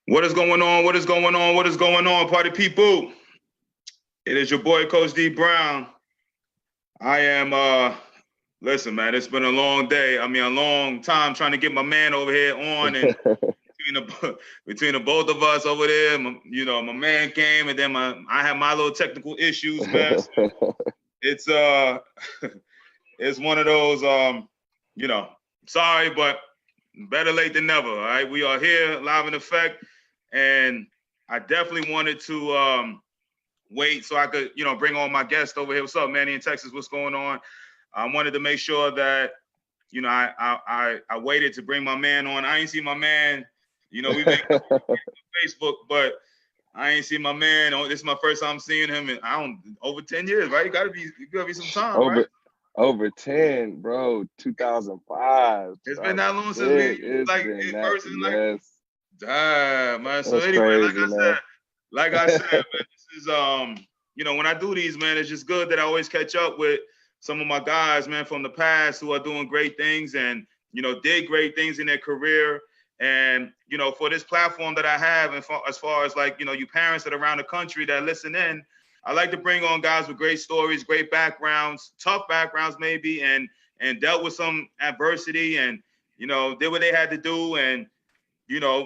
What is going on? What is going on? What is going on, party people? It is your boy, Coach D Brown. I am, listen, man, it's been a long day. I mean, a long time trying to get my man over here on, and between the both of us over there, my man came, and then I had my little technical issues, man. So it's it's one of those, you know, sorry, but better late than never. All right, we are here live in effect, and I definitely wanted to wait so I could, bring on my guest over here. What's up, Manny in Texas? What's going on? I wanted to make sure that, I waited to bring my man on. I ain't seen my man. We make Facebook, but I ain't seen my man. This is my first time seeing him in over 10 years, right? You gotta be some time, right? Over 10, bro. 2005. It's been that long since we in person. Yes. Damn, man. So That's anyway, crazy, like I said, man, this is when I do these, man, it's just good that I always catch up with some of my guys, man, from the past who are doing great things and did great things in their career. And for this platform that I have, and as far as you parents that are around the country that listen in, I like to bring on guys with great stories, great backgrounds, tough backgrounds maybe, and dealt with some adversity and did what they had to do and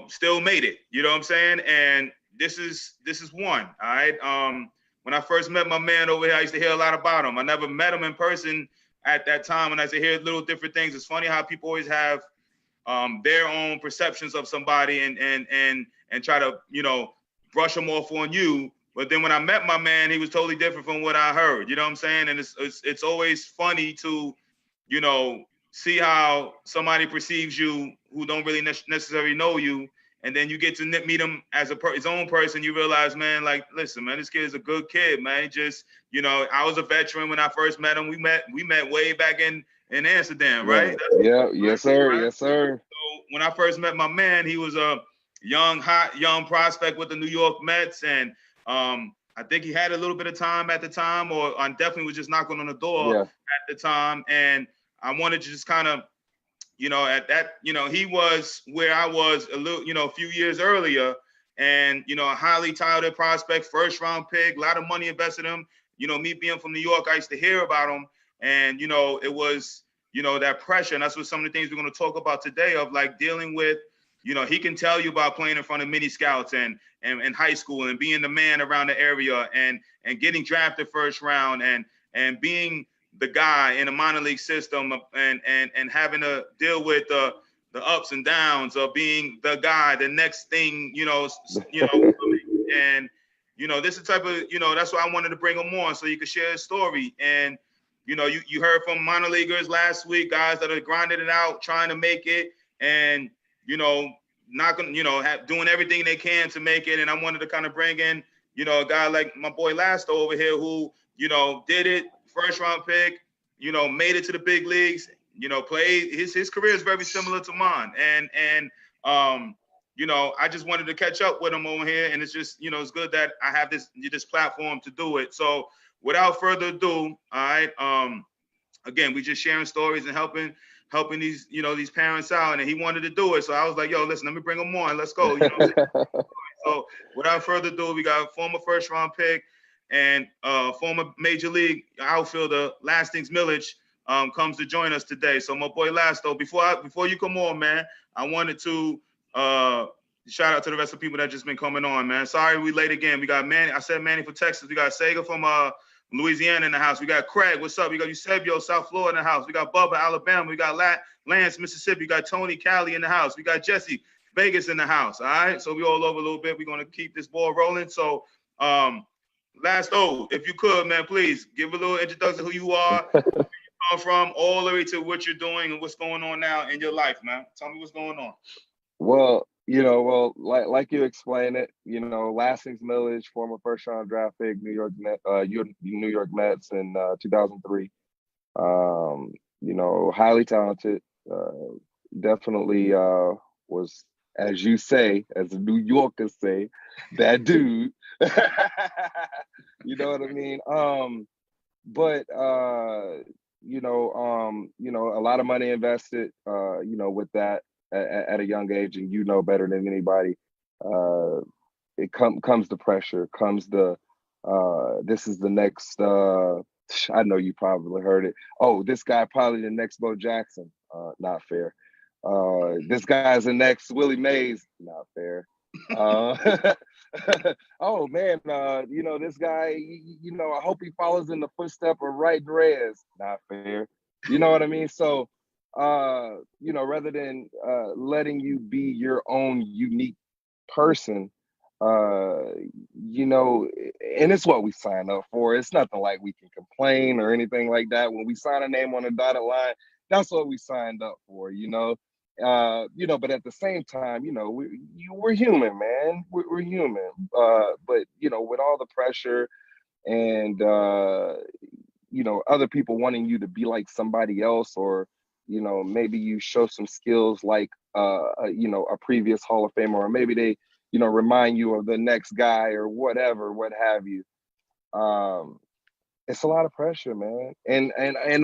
still made it. You know what I'm saying? And this is one. All right. When I first met my man over here, I used to hear a lot about him. I never met him in person at that time, and I used to hear little different things. It's funny how people always have their own perceptions of somebody and try to brush them off on you. But then when I met my man, he was totally different from what I heard. You know what I'm saying? And it's always funny to see how somebody perceives you who don't really necessarily know you, and then you get to meet him as his own person. You realize, man, like, listen, man, this kid is a good kid, man. Just I was a veteran when I first met him. We met way back in Amsterdam, right? Yeah, yes, sir, right? Yes, sir. So when I first met my man, he was a hot young prospect with the New York Mets, and I think he had a little bit of time at the time, or definitely was just knocking on the door at the time, and I wanted to just kind of, at that, he was where I was a little, a few years earlier, and, a highly touted prospect, first round pick, a lot of money invested in him. Me being from New York, I used to hear about him, and, it was, that pressure. And that's what some of the things we're going to talk about today of like dealing with, he can tell you about playing in front of mini scouts and high school and being the man around the area and getting drafted first round and being the guy in the minor league system and having to deal with the ups and downs of being the guy, the next thing, and this is the type of, that's why I wanted to bring him on so you could share his story. And you heard from minor leaguers last week, guys that are grinding it out, trying to make it, and not gonna, doing everything they can to make it. And I wanted to kind of bring in, a guy like my boy Lasto over here who, did it, first round pick, made it to the big leagues, played his career is very similar to mine. And I just wanted to catch up with him over here. And it's just, it's good that I have this platform to do it. So without further ado, all right, again, we just sharing stories and helping these, these parents out, and he wanted to do it. So I was like, yo, listen, let me bring him on. Let's go. So without further ado, we got a former first round pick and former major league outfielder, Lastings Milledge, comes to join us today. So my boy Lasto, before you come on, man, I wanted to shout out to the rest of the people that just been coming on, man. Sorry we late again. We got Manny. I said Manny from Texas. We got Sega from Louisiana in the house. We got Craig. What's up? We got Eusebio, South Florida in the house. We got Bubba, Alabama. We got Lance, Mississippi. We got Tony, Cali in the house. We got Jesse, Vegas in the house. All right. So we all over a little bit. We're going to keep this ball rolling. So, Lasto, if you could, man, please give a little introduction who you are, where you come from, all the way to what you're doing and what's going on now in your life, man. Tell me what's going on. Well, like you explained it, Lastings Milledge, former first round draft pick, New York Mets in 2003. Highly talented, definitely was, as you say, as the New Yorkers say, that dude. You know what I mean? But a lot of money invested, with that at a young age, and better than anybody. uh, comes the pressure, comes the this is the next. I know you probably heard it. Oh, this guy probably the next Bo Jackson. Not fair. This guy's the next Willie Mays. Not fair. Uh, oh man, this guy, I hope he follows in the footstep of Right Reyes. Not fair. You know what I mean? So, rather than letting you be your own unique person, uh, and it's what we sign up for. It's nothing like we can complain or anything like that. When we sign a name on a dotted line, that's what we signed up for. But at the same time, we're human, man. We're human. But with all the pressure and other people wanting you to be like somebody else, or maybe you show some skills like a previous Hall of Famer, or maybe they remind you of the next guy or whatever, what have you. It's a lot of pressure, man. And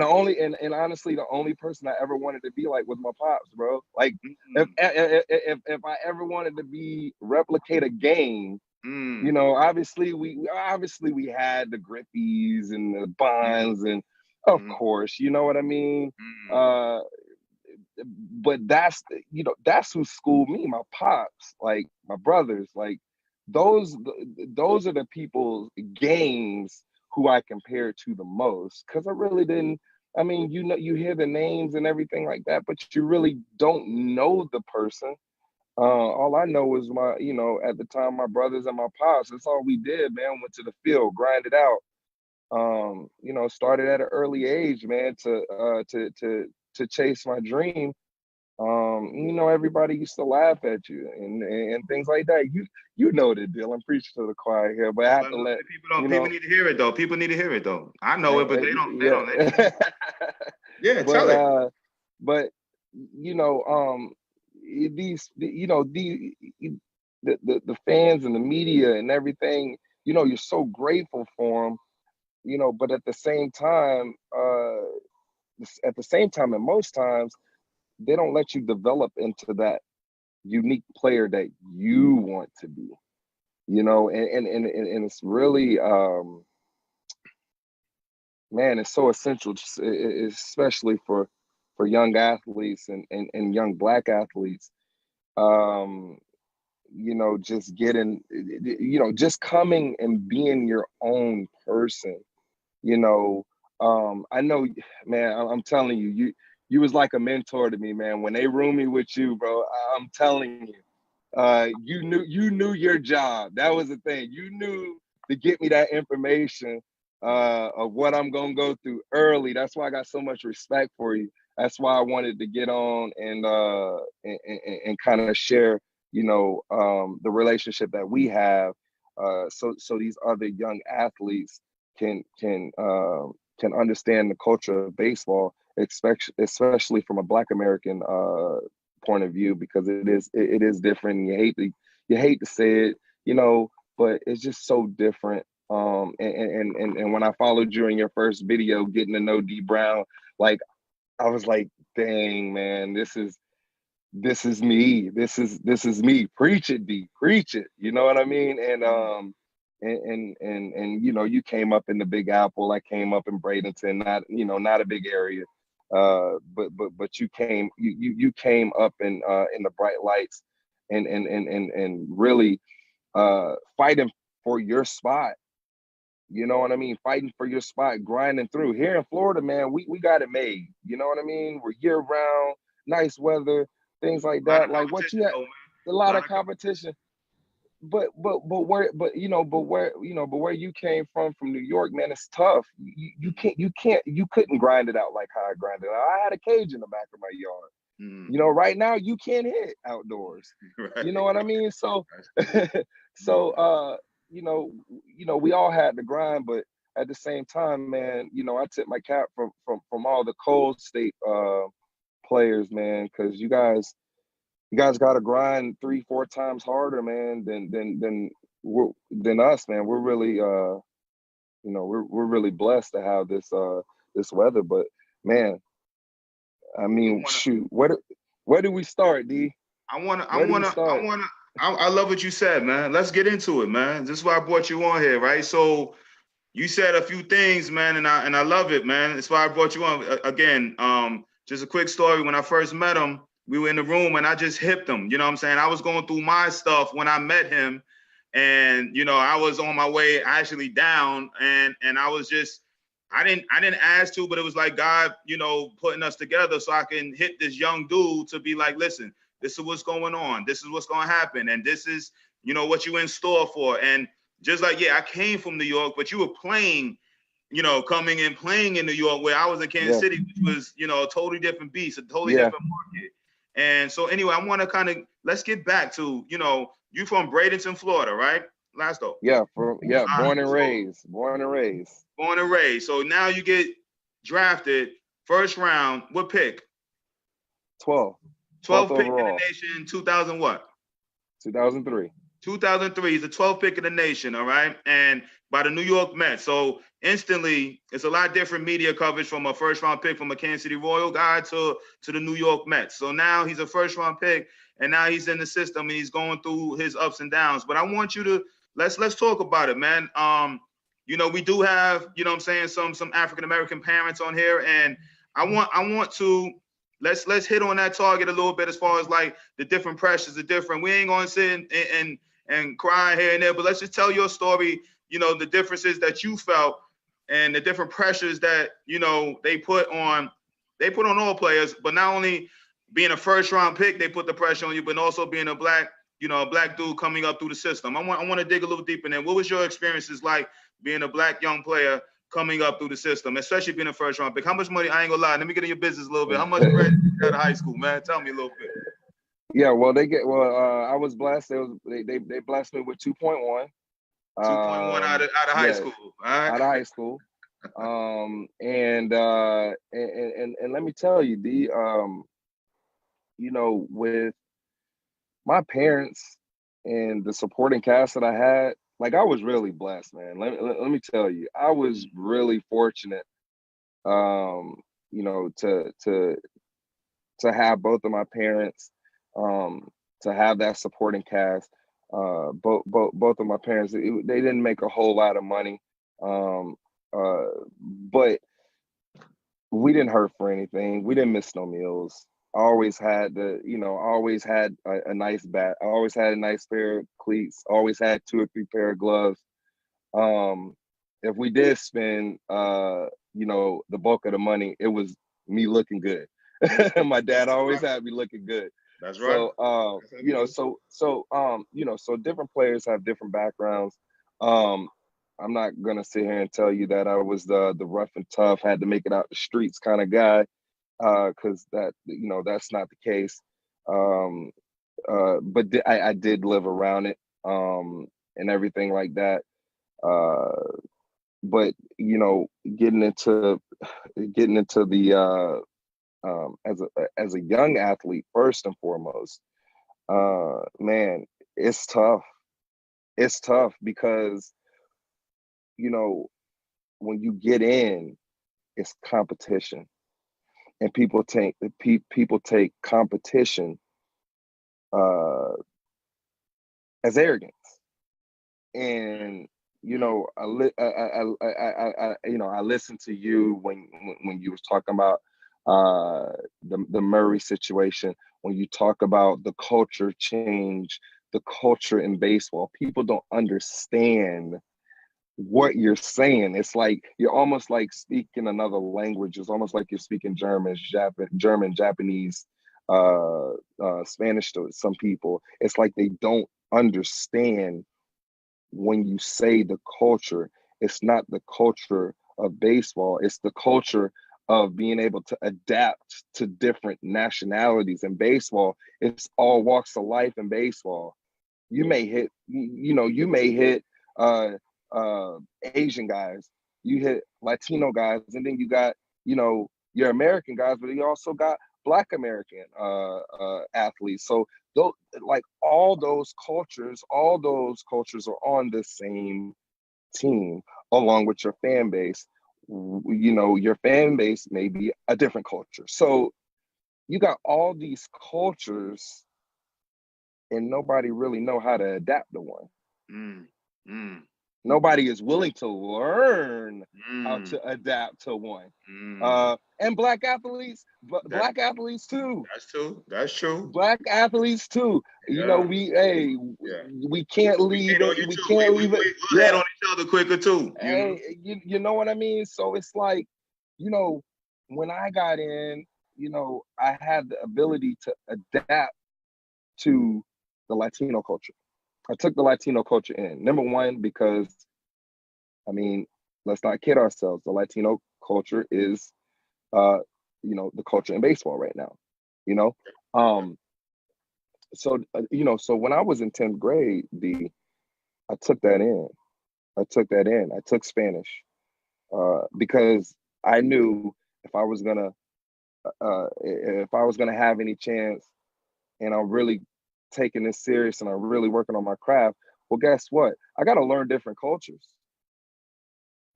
honestly, the only person I ever wanted to be like was my pops, bro. Like if I ever wanted to replicate a game, obviously we had the Griffies and the Bonds, and of course, you know what I mean. But that's who schooled me, my pops, like my brothers, like those are the people's games who I compare to the most, because I really didn't. I mean, you hear the names and everything like that, but you really don't know the person. All I know is at the time, my brothers and my pops. That's all we did, man. Went to the field, grinded out. Started at an early age, man, to chase my dream. Everybody used to laugh at you and things like that. You know the deal. I'm preaching to the choir here, but I have to let people need to hear it though. People need to hear it though. I know it, but they don't. Yeah, but, tell it. But the fans and the media and everything. You're so grateful for them. But at the same time, and most times, they don't let you develop into that unique player that you want to be, and it's really, man, it's so essential, especially for young athletes and young Black athletes. Just getting, just coming and being your own person. I know, man, I'm telling you, you was like a mentor to me, man. When they room me with you, bro, I'm telling you, you knew your job. That was the thing. You knew to get me that information of what I'm gonna go through early. That's why I got so much respect for you. That's why I wanted to get on and kind of share, the relationship that we have, so these other young athletes can understand the culture of baseball, especially from a Black American point of view, because it is different. You hate to say it, but it's just so different. And when I followed you in your first video, getting to know D Brown, like I was like, dang, man, this is me. This is me. Preach it, D. Preach it. You know what I mean? And you came up in the Big Apple. I came up in Bradenton, not a big area. But you came up in the bright lights and really fighting for your spot. You know what I mean? Fighting for your spot, grinding through. Here in Florida, man, we got it made. You know what I mean? We're year round, nice weather, things like that. Like what you had, a lot of competition. But where you came from New York, man, it's tough. You couldn't grind it out like how I grinded it out. I had a cage in the back of my yard. Right now you can't hit outdoors. Right. You know what I mean? So we all had to grind, but at the same time, man, I tip my cap from all the Cold State players, man, because you guys got to grind 3-4 times harder, man, than us, man. We're really we're really blessed to have this weather, but man, I mean, shoot, where do we start, D? I wanna I love what you said, man. Let's get into it, man. This is why I brought you on here, right? So you said a few things, man, and I love it, man. That's why I brought you on. Again, just a quick story. When I first met him, we were in the room and I just hipped him. You know what I'm saying? I was going through my stuff when I met him, and I was on my way actually down, and I was just I didn't ask to, but it was like God, putting us together so I can hit this young dude to be like, listen, this is what's going on. This is what's going to happen, and this is what you in store for. And just like, yeah, I came from New York, but you were playing, coming and playing in New York, where I was in Kansas Yeah, City, which was, a totally different beast, a totally yeah, different market. And so anyway, I want to let's get back to, you from Bradenton, Florida, right? Last though. yeah, All right. So born and raised. born and raised. So now you get drafted first round. What pick? 12th, 12th 12th pick in the overall, nation, 2000 what? 2003. 2003. He's the 12th pick in the nation, all right? And by the New York Mets. So instantly, it's a lot different media coverage from a first round pick from a Kansas City Royal guy to the New York Mets. So now he's a first round pick, and now he's in the system and he's going through his ups and downs. But I want you to let's talk about it, man. We do have, what I'm saying, some African American parents on here, and I want to let's hit on that target a little bit as far as like the different pressures, the different. We ain't gonna sit and cry here and there, but let's just tell your story. The differences that you felt and the different pressures that they put on all players, but not only being a first round pick, they put the pressure on you, but also being a black dude coming up through the system. I want to dig a little deeper in there. What was your experiences like being a black young player coming up through the system, especially being a first round pick? How much money? I ain't gonna lie. Let me get in your business a little bit. How much bread did you get out of high school, man? Tell me a little bit. Yeah, well, I was blessed. They blessed me with 2.1. 2.1 out of high Yeah, school. All right. out of high school. And let me tell you, with my parents and the supporting cast that I had, like I was really blessed, man. Let me tell you, I was really fortunate, to have both of my parents, to have that supporting cast. Both of my parents, they didn't make a whole lot of money, um, but we didn't hurt for anything. We didn't miss no meals. I always had a nice bat. I always had a nice pair of cleats. I always had 2 or 3 pair of gloves. Um, if we did spend, the bulk of the money, it was me looking good. My dad always had me looking good. That's right. So, That's how you do. so different players have different backgrounds. Um, I'm not gonna sit here and tell you that I was the rough and tough, had to make it out the streets kind of guy, because that's not the case. Um, but I did live around it, and everything like that. Uh, but getting into the as a young athlete, first and foremost, man, it's tough. It's tough because you know when you get in, it's competition, and people take competition uh, as arrogance. And I listened to you when you was talking about the Murray situation. When you talk about the culture change, the culture in baseball, people don't understand what you're saying. It's like you're almost like speaking another language. It's almost like you're speaking German, Japanese, Spanish to some people. It's like they don't understand when you say the culture. It's not the culture of baseball. It's the culture of being able to adapt to different nationalities in baseball. It's all walks of life in baseball. You may hit uh Asian guys, you hit Latino guys, and then you got, your American guys, but you also got Black American athletes. So those, like all those cultures are on the same team along with your fan base. Your fan base may be a different culture. So you got all these cultures and nobody really know how to adapt to one. Mm, mm, Nobody is willing to learn how mm, to adapt to one. mm. And That black athletes too. that's true. That's true. Black athletes too. You know, Yeah. Yeah. we can't We leave hate on it. you We too. We can't we leave it. we we'll hate Yeah. on each other quicker too. You know. Hey, you know what I mean? So it's like, you know, when I got in, you know, I had the ability to adapt to the Latino culture. I took the Latino culture in. Number one, because I mean, let's not kid ourselves. The Latino culture is, uh, you know, the culture in baseball right now. You know, um, so you know, so when I was in 10th grade, I took that in. I took that in. I took Spanish because I knew if I was gonna have any chance, and I'm really taking this serious, and I'm really working on my craft. Well, guess what? I got to learn different cultures.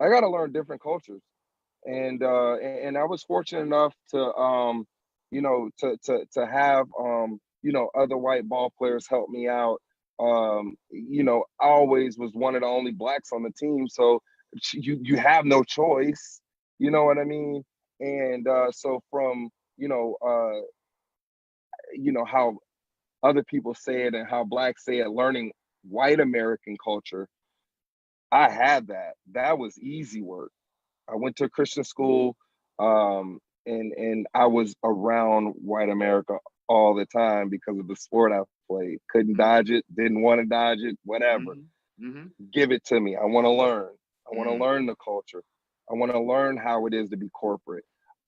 I got to learn different cultures, and I was fortunate enough to you know to have you know other white ball players help me out. You know, I always was one of the only blacks on the team, so you have no choice. You know what I mean? And so from you know how other people say it and how blacks say it, learning white American culture, I had that. That was easy work. I went to a Christian school, and I was around white America all the time because of the sport I played. Couldn't dodge it, didn't want to dodge it, whatever. Mm-hmm. Mm-hmm. Give it to me. I want to learn. I want to Mm, learn the culture. I want to learn how it is to be corporate.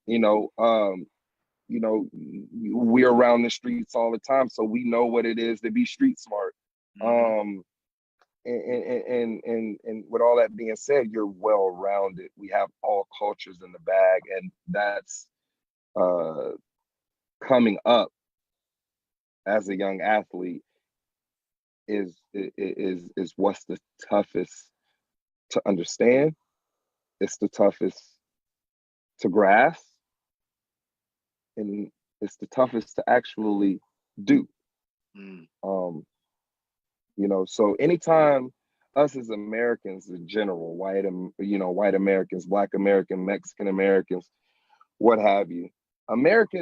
You know, you know, we're around the streets all the time, so we know what it is to be street smart. mm-hmm. Um, and with all that being said, you're well rounded. We have all cultures in the bag, and that's uh, coming up as a young athlete is what's the toughest to understand. It's the toughest to grasp, and it's the toughest to actually do. Mm, Um, you know, so anytime us as Americans in general, you know, white Americans, Black American, Mexican Americans, what have you, America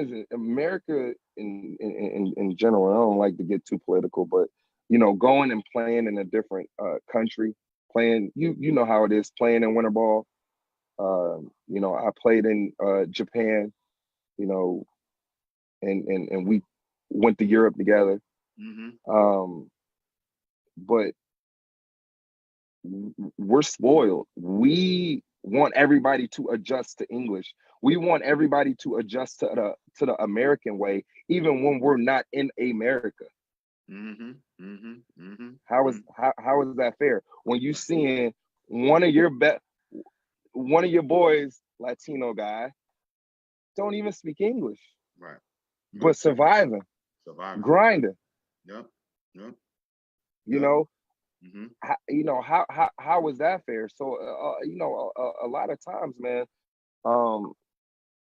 in general. I don't like to get too political, but you know, going and playing in a different country, playing you know how it is playing in winter ball. You know, I played in Japan. You know, and we went to Europe together. mm-hmm. Um, but we're spoiled. We want everybody to adjust to English. We want everybody to adjust to the American way, even when we're not in America. Mm-hmm. Mm-hmm. Mm-hmm. How is that fair? When you seeing one of your one of your boys, Latino guy, don't even speak English, Right. but But surviving, surviving. grinding, Yep. Yep. you Yep. know, Mm-hmm. you know how is that fair? So you know, a lot of times, man, um,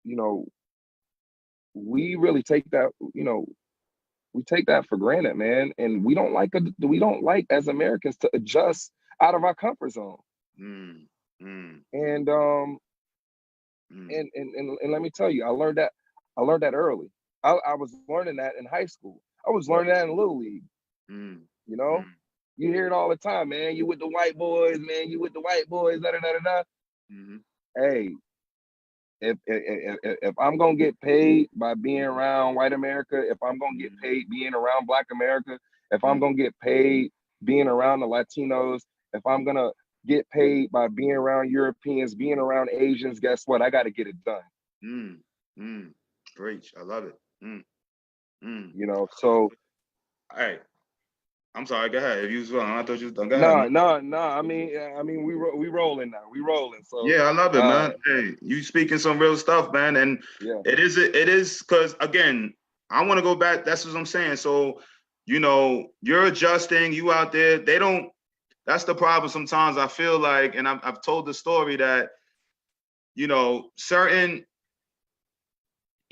you know, we really take that, you know, we take that for granted, man, and we don't like as Americans to adjust out of our comfort zone. Mm, mm, And mm, and let me tell you, I learned that early. I was learning that in high school. I was learning that in Little League. mm, You know, mm, you hear it all the time, man. You with the white boys, man. You with the white boys. Da da da da da. mm-hmm. Hey, if I'm gonna get paid by being around white America, if I'm gonna get paid being around Black America, if I'm Mm, gonna get paid being around the Latinos, if I'm gonna get paid by being around Europeans, being around Asians, guess what? I got to get it done. mm, mm. Preach. I love it. Mm, mm. You know, so Hey, I'm sorry. Go ahead. If you was wrong, I thought you was done. Go ahead, man. no, no, no. I mean, we rolling now. We rolling. So, Yeah, I love it, man. Hey, you speaking some real stuff, man. And yeah, it is because again, I want to go back. That's what I'm saying. So, you know, you're adjusting, you out there, they don't, that's the problem sometimes. I feel like, and I've told the story that, you know, certain,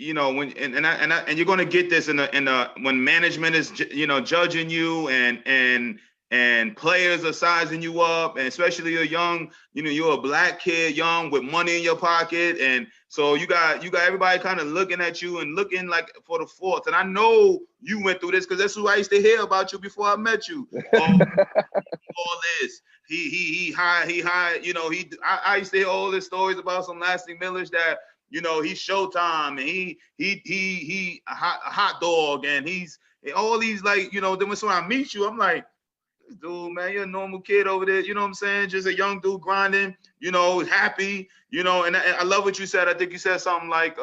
you know, when and you're going to get this in the when management is judging you and players are sizing you up, and especially you're young, you're a black kid, young with money in your pocket, and so you got everybody kind of looking at you and looking like for the fourth. And I know you went through this because that's who I used to hear about you before I met you. All this. He hired, I used to hear all these stories about some lasting Milledge that, he's Showtime and he a hot dog and he's all these like, then when I meet you, I'm like, dude, man, you're a normal kid over there, you know what I'm saying? Just a young dude grinding, happy, and I love what you said. I think you said something like,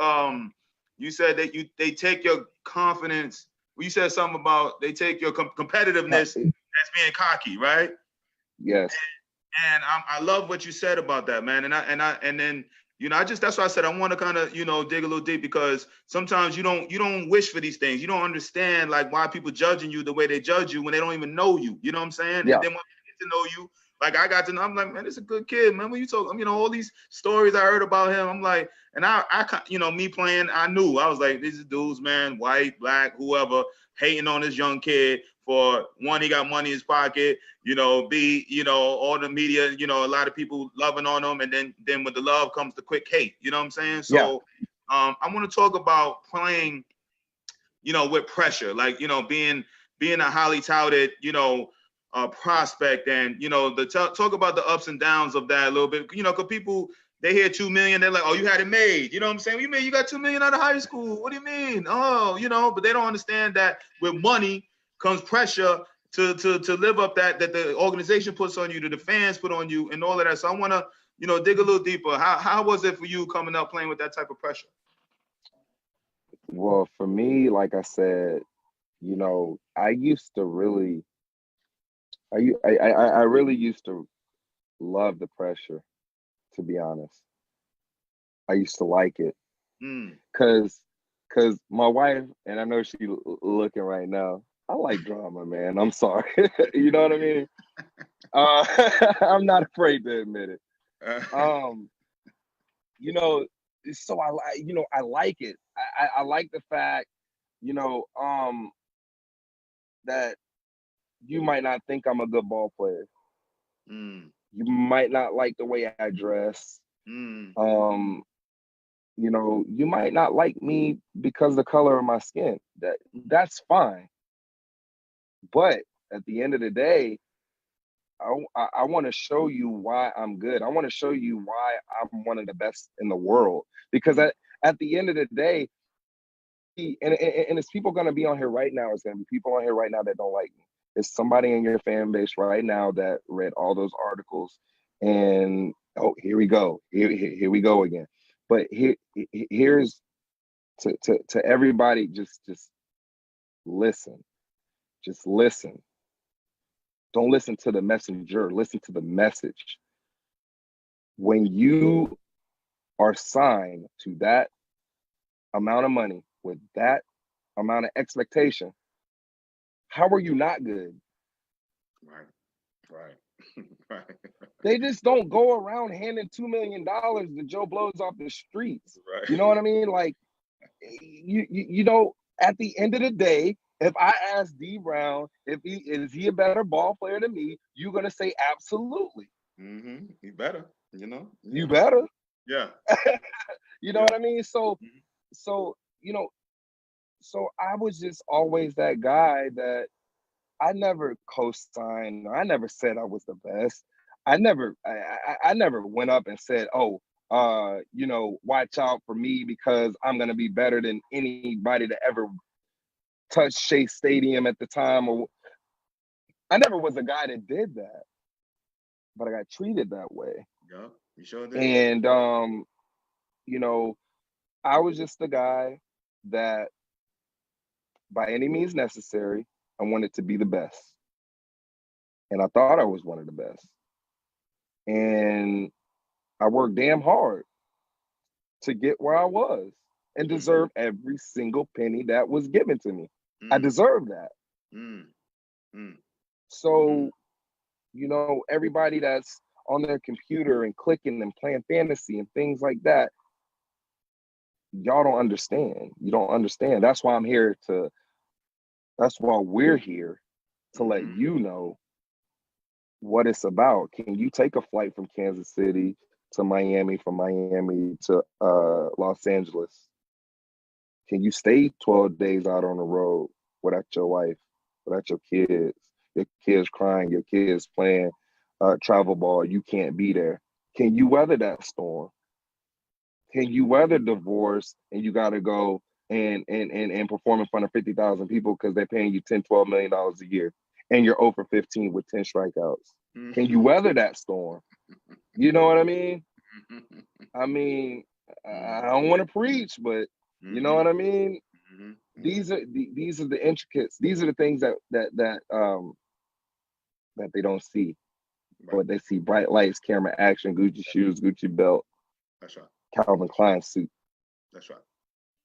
you said that they take your confidence. You said something about they take your competitiveness as being cocky, right? Yes. And I love what you said about that, man. And then that's why I said I want to kind of dig a little deep, because sometimes you don't wish for these things. You don't understand like why people judging you the way they judge you when they don't even know you. You know what I'm saying? Yeah. And then when they get to know you, like I got to know, I'm like, man, this is a good kid, man. When you talk, all these stories I heard about him, I'm like, and I me playing, I knew I was like, these dudes, man, white, black, whoever, hating on this young kid for one, he got money in his pocket. B, all the media, a lot of people loving on him. And then with the love comes the quick hate, you know what I'm saying? So I want to talk about playing, with pressure, like, being a highly touted, prospect, and, talk about the ups and downs of that a little bit, because people, they hear 2 million, they're like, oh, you had it made. You know what I'm saying? What do you mean you got 2 million out of high school? What do you mean? Oh, but they don't understand that with money comes pressure to live up that the organization puts on you, that the fans put on you, and all of that. So I want to, dig a little deeper. How was it for you coming up playing with that type of pressure? Well, for me, like I said, I used to really, I really used to love the pressure, to be honest. I used to like it. Cause my wife, and I know she's looking right now, I like drama, man. I'm sorry. You know what I mean? I'm not afraid to admit it. So I like it. I like the fact, that you might not think I'm a good ball player. You might not like the way I dress. You might not like me because of the color of my skin. That's fine. But at the end of the day, I want to show you why I'm good. I want to show you why I'm one of the best in the world. Because at the end of the day, and it's people going to be on here right now. It's going to be people on here right now that don't like me. It's somebody in your fan base right now that read all those articles and, oh, here we go. Here we go again. But here's to everybody, just listen. Just listen. Don't listen to the messenger. Listen to the message. When you are signed to that amount of money with that amount of expectation, how are you not good? Right. They just don't go around handing $2 million to Joe Blows off the streets. Right. You know what I mean? Like, at the end of the day, if I ask D Brown if is he a better ball player than me, you're gonna say absolutely. He better, You better. Yeah. You know what I mean? So I was just always that guy that I never co-signed. I never said I was the best. I never went up and said, oh, watch out for me because I'm gonna be better than anybody that ever touched Shea Stadium at the time. Or I never was a guy that did that, but I got treated that way. Yeah, you sure did. And I was just the guy that, by any means necessary, I wanted to be the best. And I thought I was one of the best. And I worked damn hard to get where I was and deserve every single penny that was given to me. I deserve that. So, everybody that's on their computer and clicking and playing fantasy and things like that, y'all don't understand. You don't understand. That's why we're here to let you know what it's about. Can you take a flight from Kansas City to Miami, from Miami to Los Angeles? Can you stay 12 days out on the road without your wife, without your kids crying, your kids playing travel ball? You can't be there. Can you weather that storm? Can you weather divorce and you got to go and perform in front of 50,000 people because they're paying you $10, $12 million a year and you're 0 for 15 with 10 strikeouts? Can you weather that storm? You know what I mean? I mean, I don't want to preach, but you know what I mean? These are the intricates. These are the things that they don't see. Right. But they see bright lights, camera action, Gucci shoes, Gucci belt. That's right. Calvin Klein suit. That's right.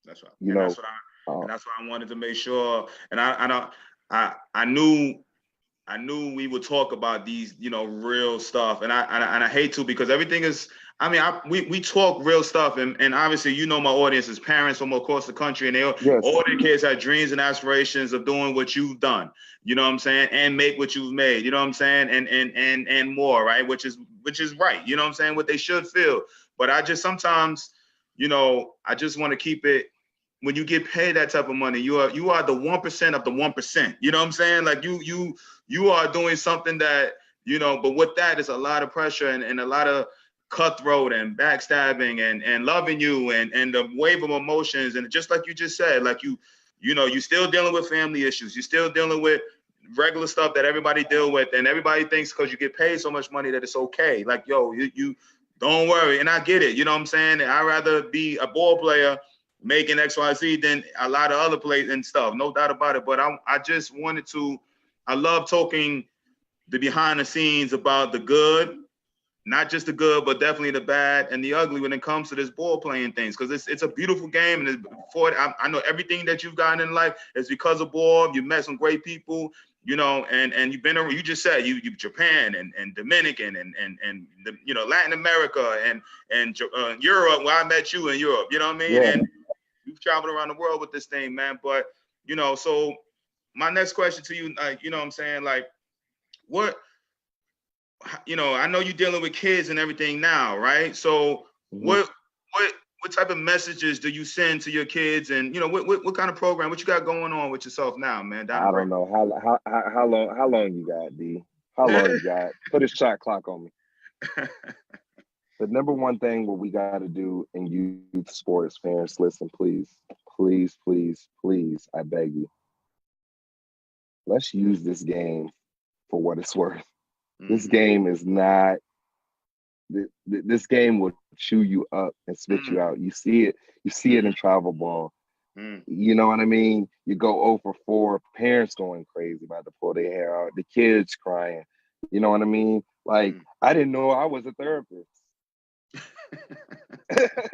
That's right. You and know, that's what I wanted to make sure. And I knew we would talk about these, real stuff. And I hate to, because everything is, we talk real stuff, and obviously, my audience is parents from across the country, and all their kids have dreams and aspirations of doing what you've done, you know what I'm saying, and make what you've made, you know what I'm saying, and more, right, which is right, you know what I'm saying, what they should feel. But I just sometimes, I just want to keep it. When you get paid that type of money, you are the 1% of the 1%. You know what I'm saying? Like you are doing something that, but with that is a lot of pressure and a lot of cutthroat and backstabbing and loving you and the wave of emotions. And just like you just said, like you're still dealing with family issues. You're still dealing with regular stuff that everybody deal with. And everybody thinks because you get paid so much money that it's okay. Like, yo, you don't worry. And I get it. You know what I'm saying? I'd rather be a ball player making XYZ than a lot of other plays and stuff. No doubt about it. But I just wanted to, I love talking the behind the scenes about the good, not just the good, but definitely the bad and the ugly when it comes to this ball playing things. Because it's a beautiful game. And I know everything that you've gotten in life is because of ball. You met some great people, and you've been around, you just said you Japan and Dominican and Latin America and Europe, where I met you in Europe, you know what I mean? Yeah. And you've traveled around the world with this thing, man. But, so my next question to you, you know what I'm saying? Like, what, I know you're dealing with kids and everything now, right? So what type of messages do you send to your kids? And, what kind of program, what you got going on with yourself now, man? I don't know. How long you got, D? How long you got? Put a shot clock on me. The number one thing what we got to do in youth sports, parents, listen, please, please, please, please, I beg you. Let's use this game for what it's worth. This game is not, this game will chew you up and spit you out. You see it in travel ball. You know what I mean? You go 0 for 4, parents going crazy about to pull their hair out, the kids crying. You know what I mean? Like, I didn't know I was a therapist.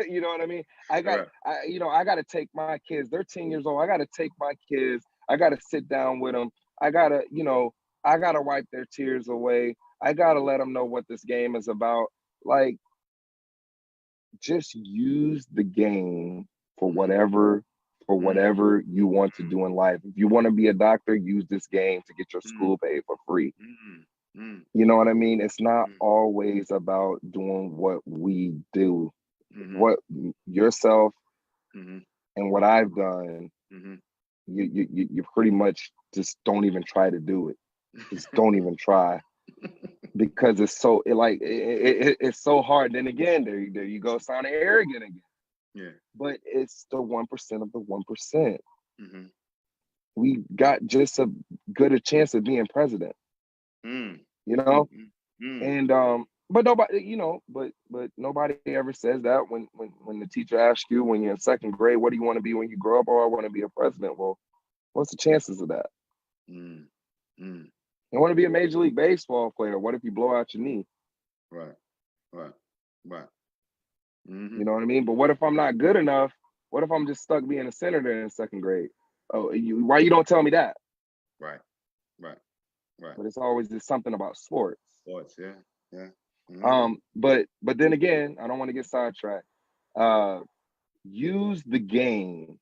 You know what I mean? I got to take my kids. They're 10 years old. I got to take my kids. I got to sit down with them. I got to wipe their tears away. I got to let them know what this game is about. Like, just use the game for whatever you want to do in life. If you want to be a doctor, use this game to get your school paid for free. You know what I mean? It's not always about doing what we do. What yourself and what I've done, you pretty much just don't even try to do it. Just don't even try, because it's so hard. Then again, there you go, sounding arrogant again. Yeah. But it's the 1% of the 1%. We got just a good a chance of being president. And but nobody, but nobody ever says that when the teacher asks you when you're in second grade, what do you want to be when you grow up? Oh, I want to be a president. Well, what's the chances of that? You want to be a Major League Baseball player. What if you blow out your knee? Right. You know what I mean? But what if I'm not good enough? What if I'm just stuck being a senator in second grade? Oh, why you don't tell me that? Right. But it's always just something about sports. Yeah. But then again, I don't want to get sidetracked. use the game,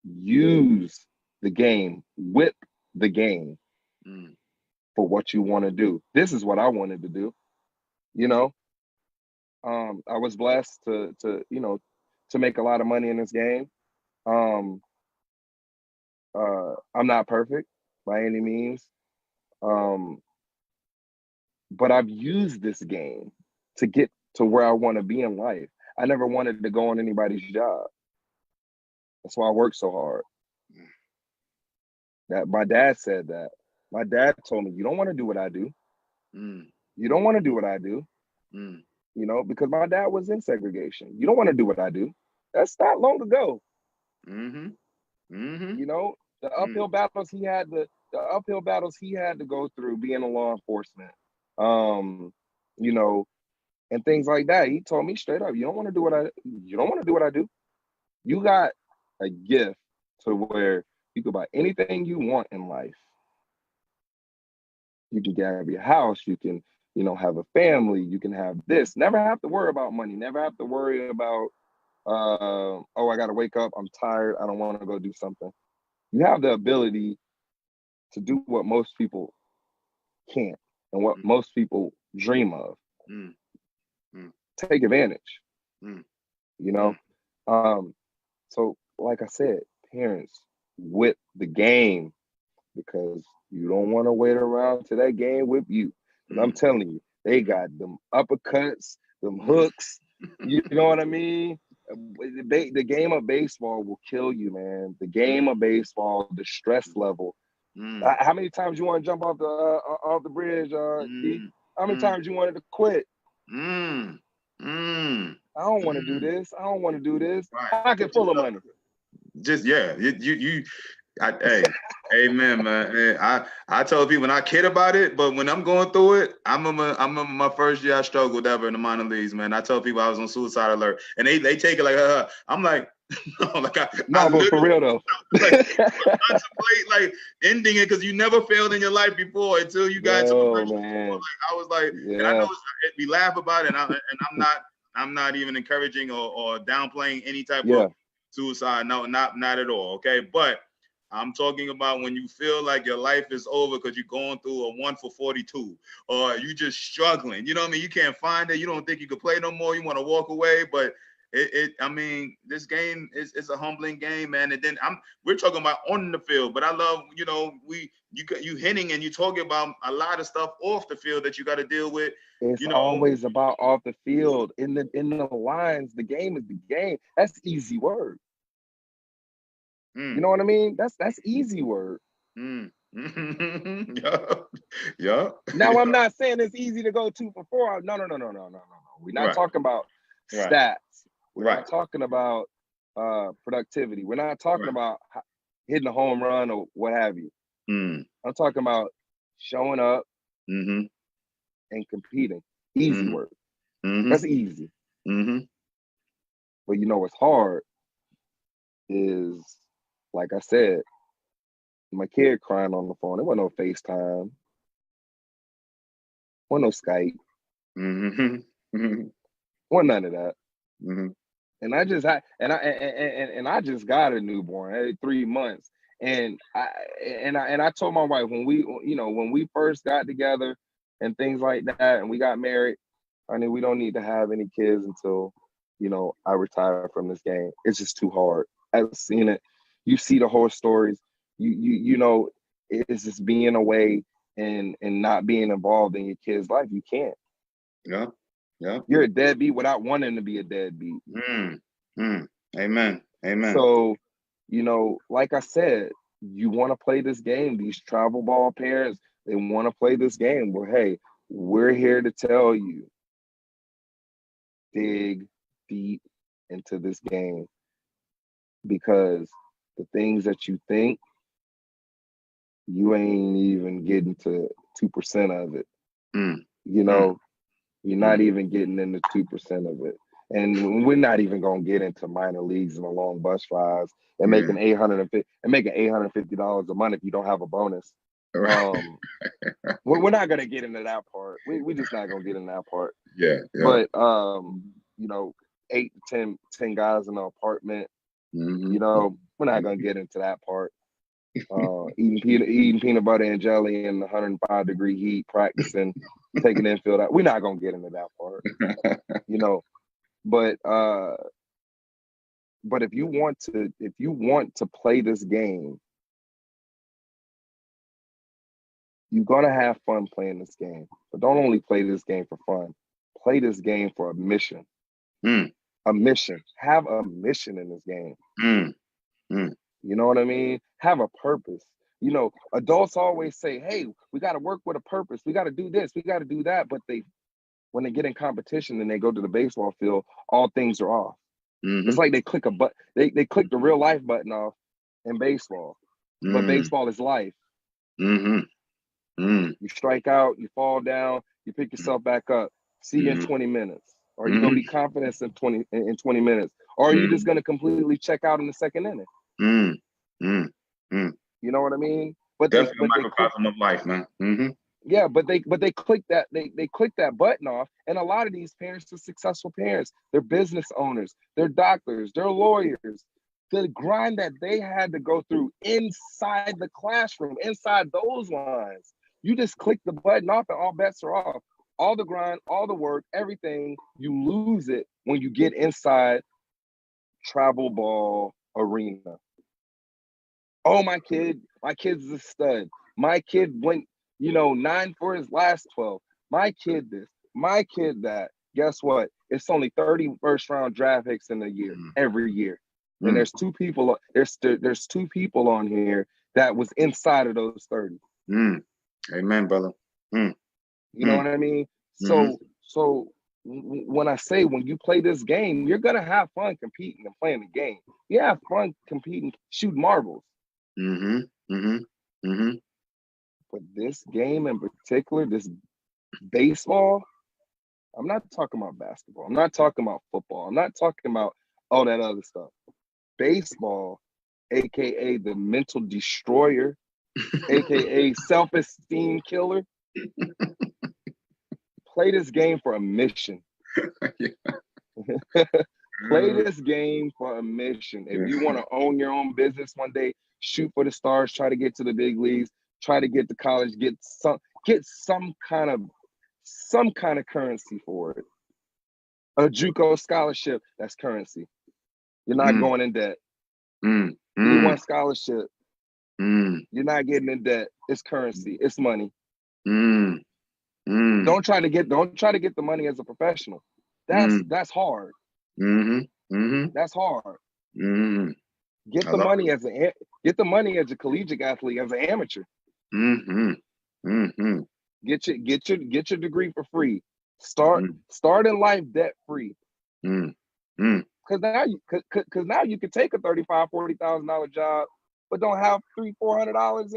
use the game, whip the game for what you want to do. This is what I wanted to do. You know, I was blessed to make a lot of money in this game. I'm not perfect by any means, but I've used this game to get to where I want to be in life. I never wanted to go on anybody's job. That's why I work so hard. That my dad said that. My dad told me, "You don't want to do what I do. You don't want to do what I do." You know, because my dad was in segregation. You don't want to do what I do. That's not long ago. You know, the uphill battles he had to go through being a law enforcement. You know, and things like that. He told me straight up, you don't want to do what I do. You got a gift to where you can buy anything you want in life. You can have your house, you can, you know, have a family, you can have this. Never have to worry about money, never have to worry about oh, I gotta wake up, I'm tired, I don't want to go do something. You have the ability to do what most people can't and what most people dream of. Take advantage. You know? So like I said, parents, whip the game, because you don't want to wait around till that game whip you. And I'm telling you, they got them uppercuts, them hooks. You know what I mean? The game of baseball will kill you, man. The game of baseball, the stress level. How many times you want to jump off the bridge, D? How many times you wanted to quit? I don't want to do this. I don't want to do this. Right. Pocket full of money. Just hey, amen, man. I tell people, and I kid about it, but when I'm going through it, I remember my first year I struggled ever in the minor leagues, man. I tell people I was on suicide alert, and they take it like, I'm like, no, like but for real though, like contemplate like ending it, because you never failed in your life before until you got to the first. Like I was like, and I know we laugh about it, and I'm not even encouraging or downplaying any type of suicide. No, not at all. Okay, but I'm talking about when you feel like your life is over because you're going through a 1 for 42, or you just struggling. You know what I mean? You can't find it. You don't think you could play no more. You want to walk away, but I mean, this game is a humbling game, man. And then we're talking about on the field, but I love, you know, you hinting and you talking about a lot of stuff off the field that you got to deal with. It's always about off the field. In the lines, the game is the game. That's easy word. You know what I mean? That's easy word. Yeah. Now I'm not saying it's easy to go 2 for 4. No. We're not talking about stats. We're not talking about productivity. We're not talking about hitting a home run or what have you. I'm talking about showing up and competing. Easy work. That's easy. But you know what's hard is, like I said, my kid crying on the phone. There wasn't no FaceTime. Wasn't no Skype. Wasn't none of that. And I just I just got a newborn at 3 months. And I told my wife when we first got together and things like that, and we got married, honey, we don't need to have any kids until, you know, I retire from this game. It's just too hard. I've seen it. You see the horror stories. You know, it's just being away and not being involved in your kid's life. You can't. Yeah. You're a deadbeat without wanting to be a deadbeat. Amen. So, you know, like I said, you want to play this game. These travel ball parents, they want to play this game. Well, hey, we're here to tell you, dig deep into this game, because the things that you think, you ain't even getting to 2% of it. You know, you're not even getting into 2% of it. And we're not even gonna get into minor leagues and the long bus rides and making $850 a month if you don't have a bonus. We're not gonna get into that part. We're just not gonna get into that part. Yeah. But you know, 8 to 10 guys in an apartment. Mm-hmm. You know, we're not gonna get into that part. Eating peanut butter and jelly in 105-degree heat, practicing, taking infield out. We're not gonna get into that part. You know, but if you want to play this game, you're gonna have fun playing this game. But don't only play this game for fun. Play this game for a mission. A mission. Have a mission in this game. You know what I mean? Have a purpose. You know, adults always say, hey, we got to work with a purpose. We got to do this. We got to do that. But when they get in competition and they go to the baseball field, all things are off. It's like they click a button. They click the real life button off in baseball. But baseball is life. You strike out, you fall down, you pick yourself back up. See you in 20 minutes. Are you going to be confident in 20 minutes? Or are you just going to completely check out in the second inning? You know what I mean? But definitely a microcosm of life, man. Yeah, but they click that they click that button off, and a lot of these parents are successful parents. They're business owners, they're doctors, they're lawyers. The grind that they had to go through inside the classroom, inside those lines, you just click the button off, and all bets are off. All the grind, all the work, everything, you lose it when you get inside travel ball arena. Oh, my kid's a stud. My kid went, 9 for his last 12. My kid this, my kid that. Guess what? It's only 30 first-round draft picks in a year, every year. And there's two people on here that was inside of those 30. Amen, brother. You know what I mean? So when I say when you play this game, you're gonna have fun competing and playing the game. You have fun competing, shoot marbles. But this game in particular, this baseball, I'm not talking about basketball. I'm not talking about football. I'm not talking about all that other stuff. Baseball, aka the mental destroyer, aka self-esteem killer. Play this game for a mission. Play this game for a mission. If you want to own your own business one day, shoot for the stars, try to get to the big leagues, try to get to college, get some kind of currency for it. A JUCO scholarship, that's currency. You're not going in debt. D1 scholarship, you're not getting in debt. It's currency. It's money. Don't try to get the money as a professional. That's hard. That's hard. Get the money as a collegiate athlete, as an amateur. Get your degree for free. Start in life debt free. Because now you can take a $35,000-$40,000 job, but don't have $300-$400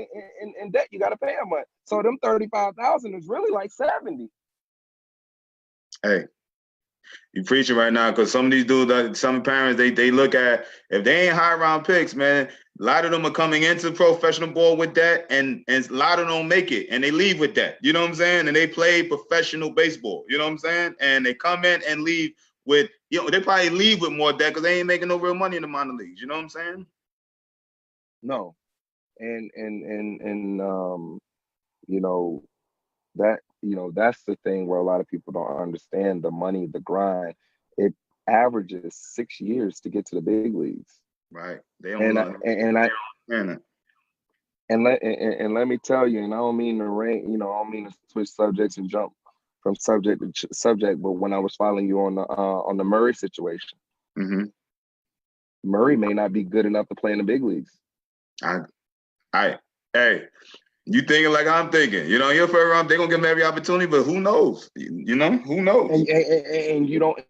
in debt. You got to pay them much. So them $35,000 is really like $70,000. Hey, you preaching right now, because some of these dudes, some parents, they look at, if they ain't high round picks, man, a lot of them are coming into professional ball with that, and a lot of them don't make it, and they leave with that. You know what I'm saying? And they play professional baseball. You know what I'm saying? And they come in and leave with, they probably leave with more debt because they ain't making no real money in the minor leagues. You know what I'm saying? No, and that's the thing where a lot of people don't understand the money, the grind. It averages 6 years to get to the big leagues. Right. They don't know. And let me tell you, and I don't mean to I don't mean to switch subjects and jump from subject to subject, but when I was following you on the Murray situation, Murray may not be good enough to play in the big leagues. Hey, you thinking like I'm thinking. Your first round, they're gonna give him every opportunity, but who knows? Who knows? And you don't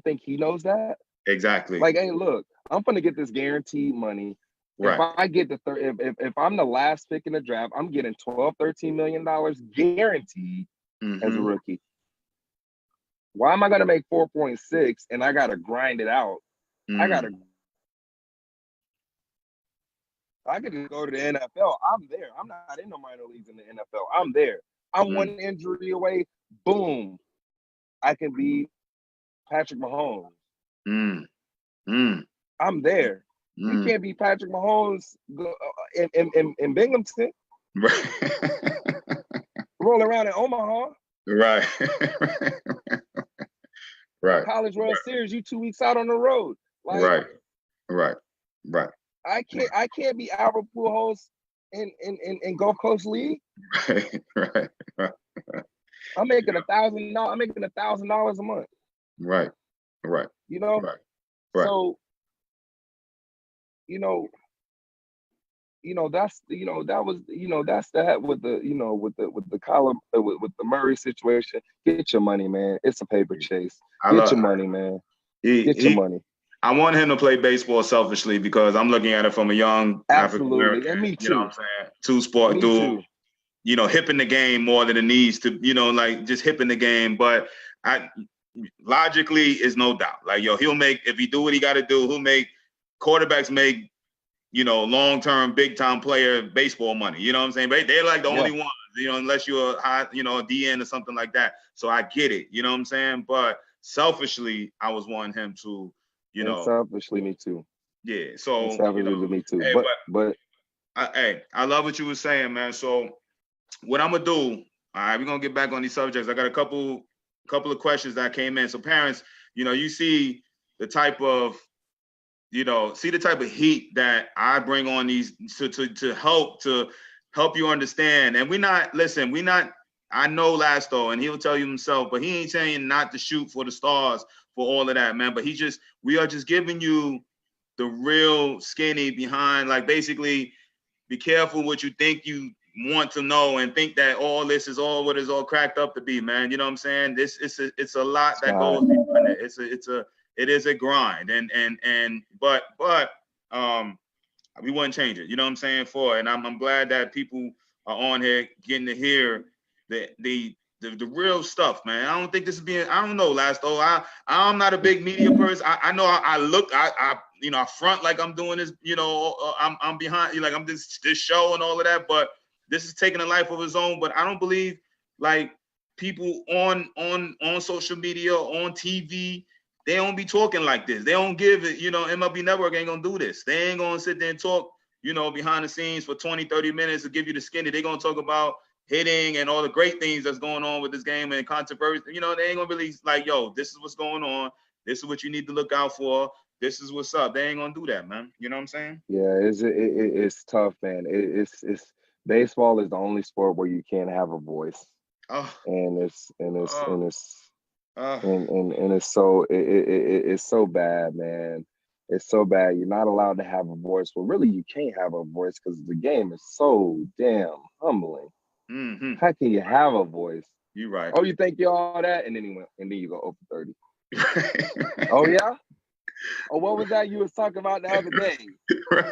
think he knows that? Exactly. Like, hey, look, I'm gonna get this guaranteed money. Right. If I get if I'm the last pick in the draft, I'm getting $12-13 million guaranteed as a rookie. Why am I gonna make 4.6 and I gotta grind it out? I could just go to the NFL. I'm there. I'm not in the minor leagues in the NFL. I'm there. I'm one injury away. Boom. I can be Patrick Mahomes. Mm. Mm. I'm there. You Mm. can't be Patrick Mahomes in Binghamton, Right. roll around in Omaha, Right. Right. College World Series. You 2 weeks out on the road. Like Right. Right. Right. I can't be Albert Pujols in Gulf Coast League. Right. Right. Right. I'm making $1,000. I'm making $1,000 a month. Right. Right. You know. Right. Right. So that's that was that's that with the with the column with the Murray situation. Get your money, man. It's a paper chase. Get your money, man. Get your money. I want him to play baseball selfishly because I'm looking at it from a young African Absolutely, American. and me too. You know what I'm saying? Two-sport dude. You know, hipping the game more than it needs to. You know, like just hipping the game. But logically, is no doubt. Like he'll make if he do what he got to do. He'll make quarterbacks make. Long-term, big-time player baseball money. You know what I'm saying? But they're like the only ones, unless you're a high, a DN or something like that. So I get it. You know what I'm saying? But selfishly, I was wanting him to, And selfishly, me too. Yeah. So and selfishly, me too. Hey, but I love what you were saying, man. So what I'm gonna do? All right, we're gonna get back on these subjects. I got a couple of questions that came in. So parents, you see the type of heat that I bring on these to help you understand. And I know Lasto, and he'll tell you himself, but he ain't saying not to shoot for the stars for all of that, man. But we are just giving you the real skinny behind, like basically be careful what you think you want to know and think that all this is all what is all cracked up to be, man. You know what I'm saying? It's a lot that goes behind it. It is a grind, but we wouldn't change it. You know what I'm saying? And I'm glad that people are on here getting to hear the real stuff, man. I don't think this is I don't know, Lasto. I'm not a big media person. I know I front like I'm doing this. I'm behind. Like I'm this show and all of that, but this is taking a life of its own. But I don't believe like people on social media, on TV. They don't be talking like this. They don't give it, MLB Network ain't going to do this. They ain't going to sit there and talk, behind the scenes for 20, 30 minutes to give you the skinny. They're going to talk about hitting and all the great things that's going on with this game and controversy. They ain't going to really like, yo, this is what's going on. This is what you need to look out for. This is what's up. They ain't going to do that, man. You know what I'm saying? Yeah, it's tough, man. It's baseball is the only sport where you can't have a voice. And it's so bad, man. It's so bad. You're not allowed to have a voice. Well, really, you can't have a voice because the game is so damn humbling. Mm-hmm. How can you have a voice? You're right. Oh, you think you're all that, and then you go 0 for 30. Oh yeah. Oh, what was that you was talking about the other day? Right.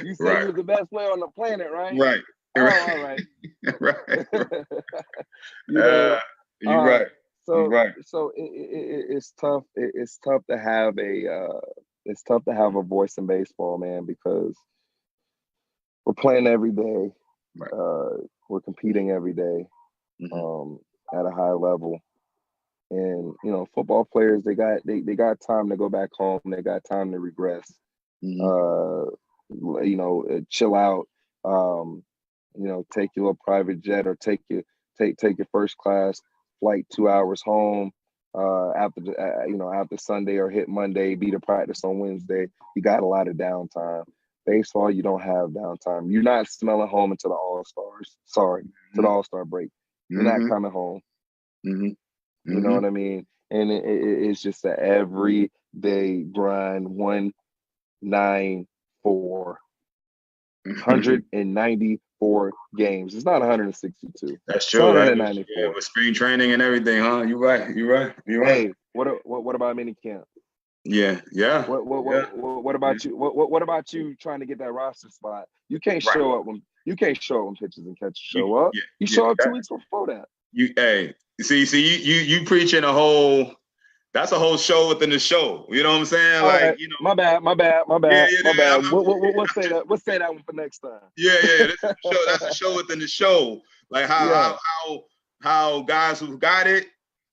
You said you was the best player on the planet, right? Right. Oh, all right. Right. You're right. So, right. So it's tough. It's tough to have a voice in baseball, man, because we're playing every day. Right. We're competing every day, at a high level. And football players, they got time to go back home. They got time to regress. Chill out. Take your little private jet or take your first class flight 2 hours home after Sunday or hit Monday, be to practice on Wednesday. You got a lot of downtime. Baseball, you don't have downtime. You're not smelling home until the All-Stars. Sorry, to the All-Star break. You're not coming home. You know what I mean? And it's just an everyday grind. 194. 194 games. It's not 162. That's true. 194. Yeah, with spring training and everything, huh? You're right. Hey, what about mini camp? Yeah. What about you? What about you trying to get that roster spot? You can't show up when pitchers and catchers show up. You show up 2 weeks before that. You preaching that's a whole show within the show. You know what I'm saying? All right. My bad. My bad. We'll say that one for next time. Yeah. This is a show. That's a show within the show. Like how guys who got it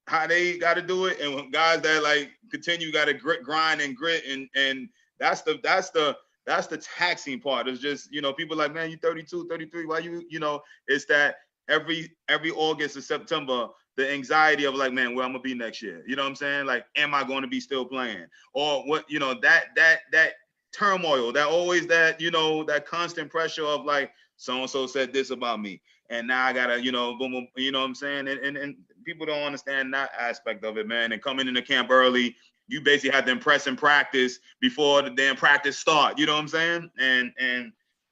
how they got to do it, and guys that like continue got to grind and grit, and that's the taxing part. It's just, people like, man, you 32, 33, why it's that every August or September, the anxiety of like, man, where I'm gonna be next year. You know what I'm saying? Like, am I going to be still playing? Or what, that turmoil, that always that constant pressure of like, so-and-so said this about me, and now I gotta, boom, boom, you know what I'm saying? And people don't understand that aspect of it, man. And coming into camp early, you basically have to impress in practice before the damn practice start. You know what I'm saying?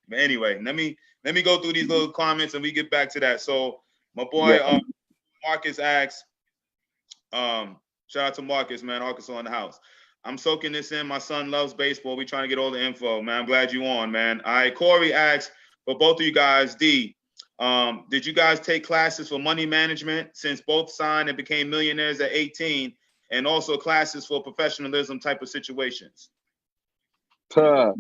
But anyway, let me go through these little comments and we get back to that. So my boy Marcus asks, shout out to Marcus, man, Arkansas in the house. I'm soaking this in. My son loves baseball. We trying to get all the info, man. I'm glad you on, man. All right, Corey asks, for both of you guys, D, did you guys take classes for money management since both signed and became millionaires at 18, and also classes for professionalism type of situations? No.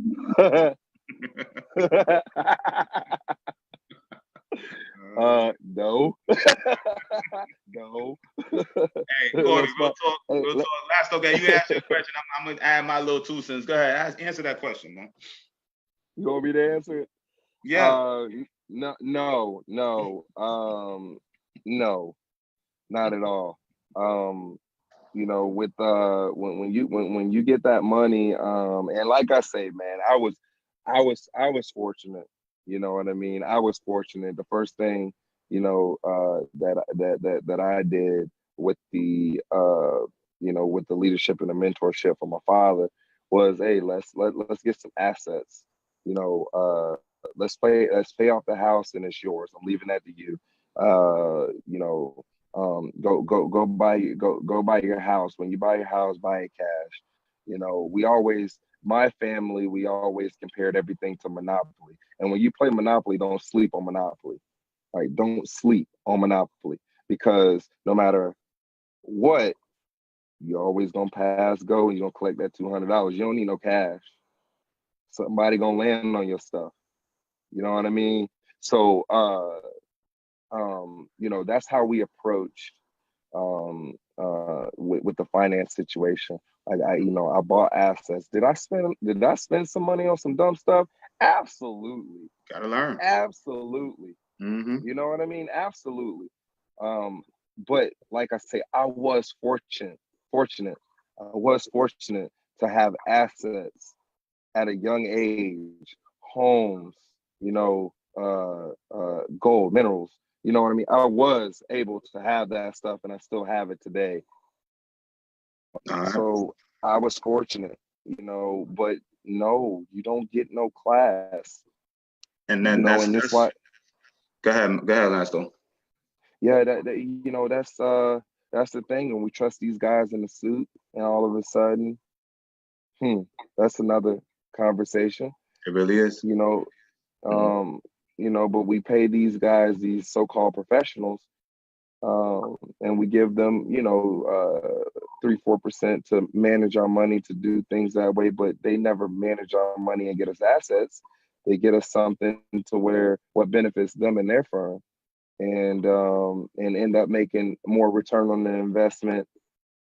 No. Hey, Corey, real talk. Last, okay, you answer the question. I'm gonna add my little 2 cents. Go ahead, answer that question, man. You want me to answer it? Yeah. No, no, not at all. With when you get that money, and like I say, man, I was fortunate. You know what I mean? I was fortunate. The first thing, that I did with the with the leadership and the mentorship from my father was, hey, let's get some assets. Let's pay off the house and it's yours. I'm leaving that to you. Go buy your house. When you buy your house, buy it cash. My family, we always compared everything to Monopoly. And when you play Monopoly, don't sleep on Monopoly. Like, don't sleep on Monopoly, because no matter what, you're always gonna pass go and you're gonna collect that $200. You don't need no cash. Somebody gonna land on your stuff. You know what I mean? So that's how we approached with the finance situation. I bought assets. Did I spend some money on some dumb stuff? Absolutely. Gotta learn. Absolutely. Mm-hmm. You know what I mean? Absolutely. But like I say, I was fortunate. I was fortunate to have assets at a young age, homes, gold, minerals. You know what I mean? I was able to have that stuff, and I still have it today. So I was fortunate, but no, you don't get no class. And then that's why. Go ahead, Lasto. Yeah, that's the thing. And we trust these guys in the suit, and all of a sudden, that's another conversation. It really is. But we pay these guys, these so-called professionals, and we give them, 3-4% to manage our money, to do things that way, but they never manage our money and get us assets. They get us something to where what benefits them and their firm, and end up making more return on the investment,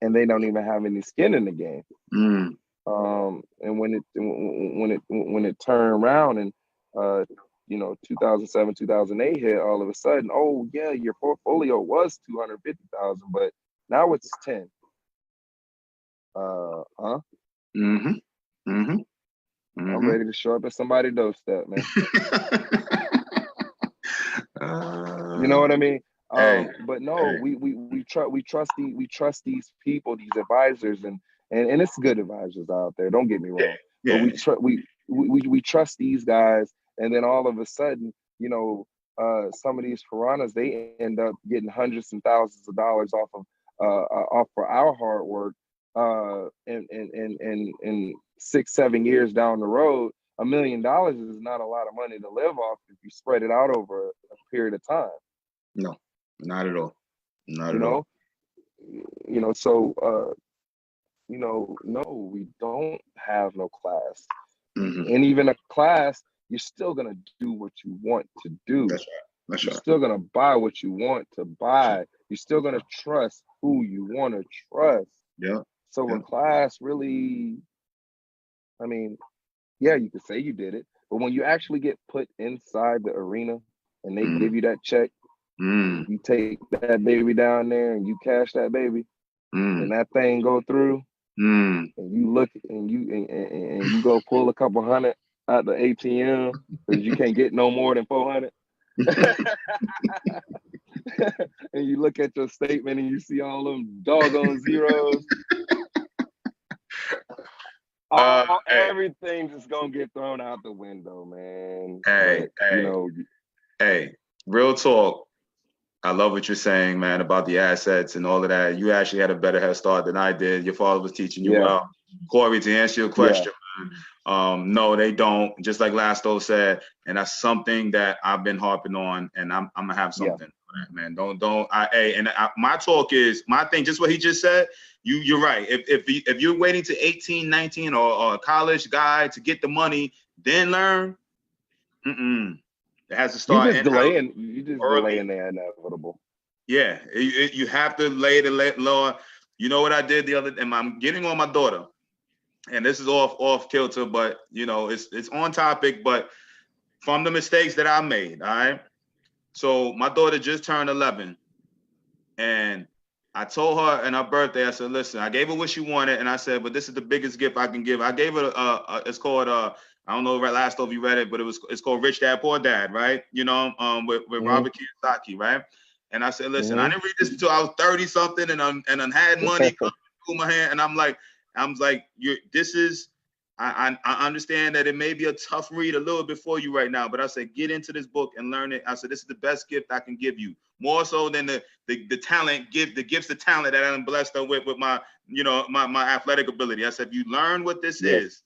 and they don't even have any skin in the game. And when it turned around and 2007, 2008 hit, all of a sudden, oh yeah, your portfolio was 250,000, but now it's 10. I'm ready to show up at somebody's doorstep, man. You know what I mean? But no, we trust these people, these advisors, and it's good advisors out there. Don't get me wrong. But we trust these guys, and then all of a sudden, some of these piranhas, they end up getting hundreds and thousands of dollars off for our hard work. And 6-7 years down the road, $1 million is not a lot of money to live off if you spread it out over a period of time. No, not at all. Not at all. So no, we don't have no class. And even a class, you're still gonna do what you want to do. That's right. You're still gonna buy what you want to buy. you're still gonna trust who you want to trust. Yeah. So a class really, I mean, yeah, you could say you did it, but when you actually get put inside the arena and they give you that check, you take that baby down there and you cash that baby, and that thing go through, and you look and you go pull a couple hundred out the ATM because you can't get no more than 400. And you look at your statement and you see all them doggone zeros. Everything just gonna get thrown out the window, man. Hey, real talk. I love what you're saying, man, about the assets and all of that. You actually had a better head start than I did. Your father was teaching you well. Corey, to answer your question, man, no, they don't. Just like Lasto said, and that's something that I've been harping on, and I'm gonna have something for that, man. My talk is my thing. Just what he just said. You're right. If you're waiting to 18, 19, or a college guy to get the money, then learn. It has to start. You just delaying the inevitable. Yeah, you have to lay the law. You know what I did the other day? I'm getting on my daughter, and this is off kilter, but it's on topic. But from the mistakes that I made, all right. So my daughter just turned 11, and I told her on her birthday, I said, listen, I gave her what she wanted, and I said, but this is the biggest gift I can give. I gave her it's called I don't know last if you read it, but it's called Rich Dad Poor Dad, right? With Robert Kiyosaki, right? And I said, listen, I didn't read this until I was 30 something, and I had money come through my hand, and I'm like, I understand that it may be a tough read a little bit for you right now, but I said, get into this book and learn it. I said, this is the best gift I can give you, more so than the talent the gifts of talent that I'm blessed with my my athletic ability. I said, if you learn what this is,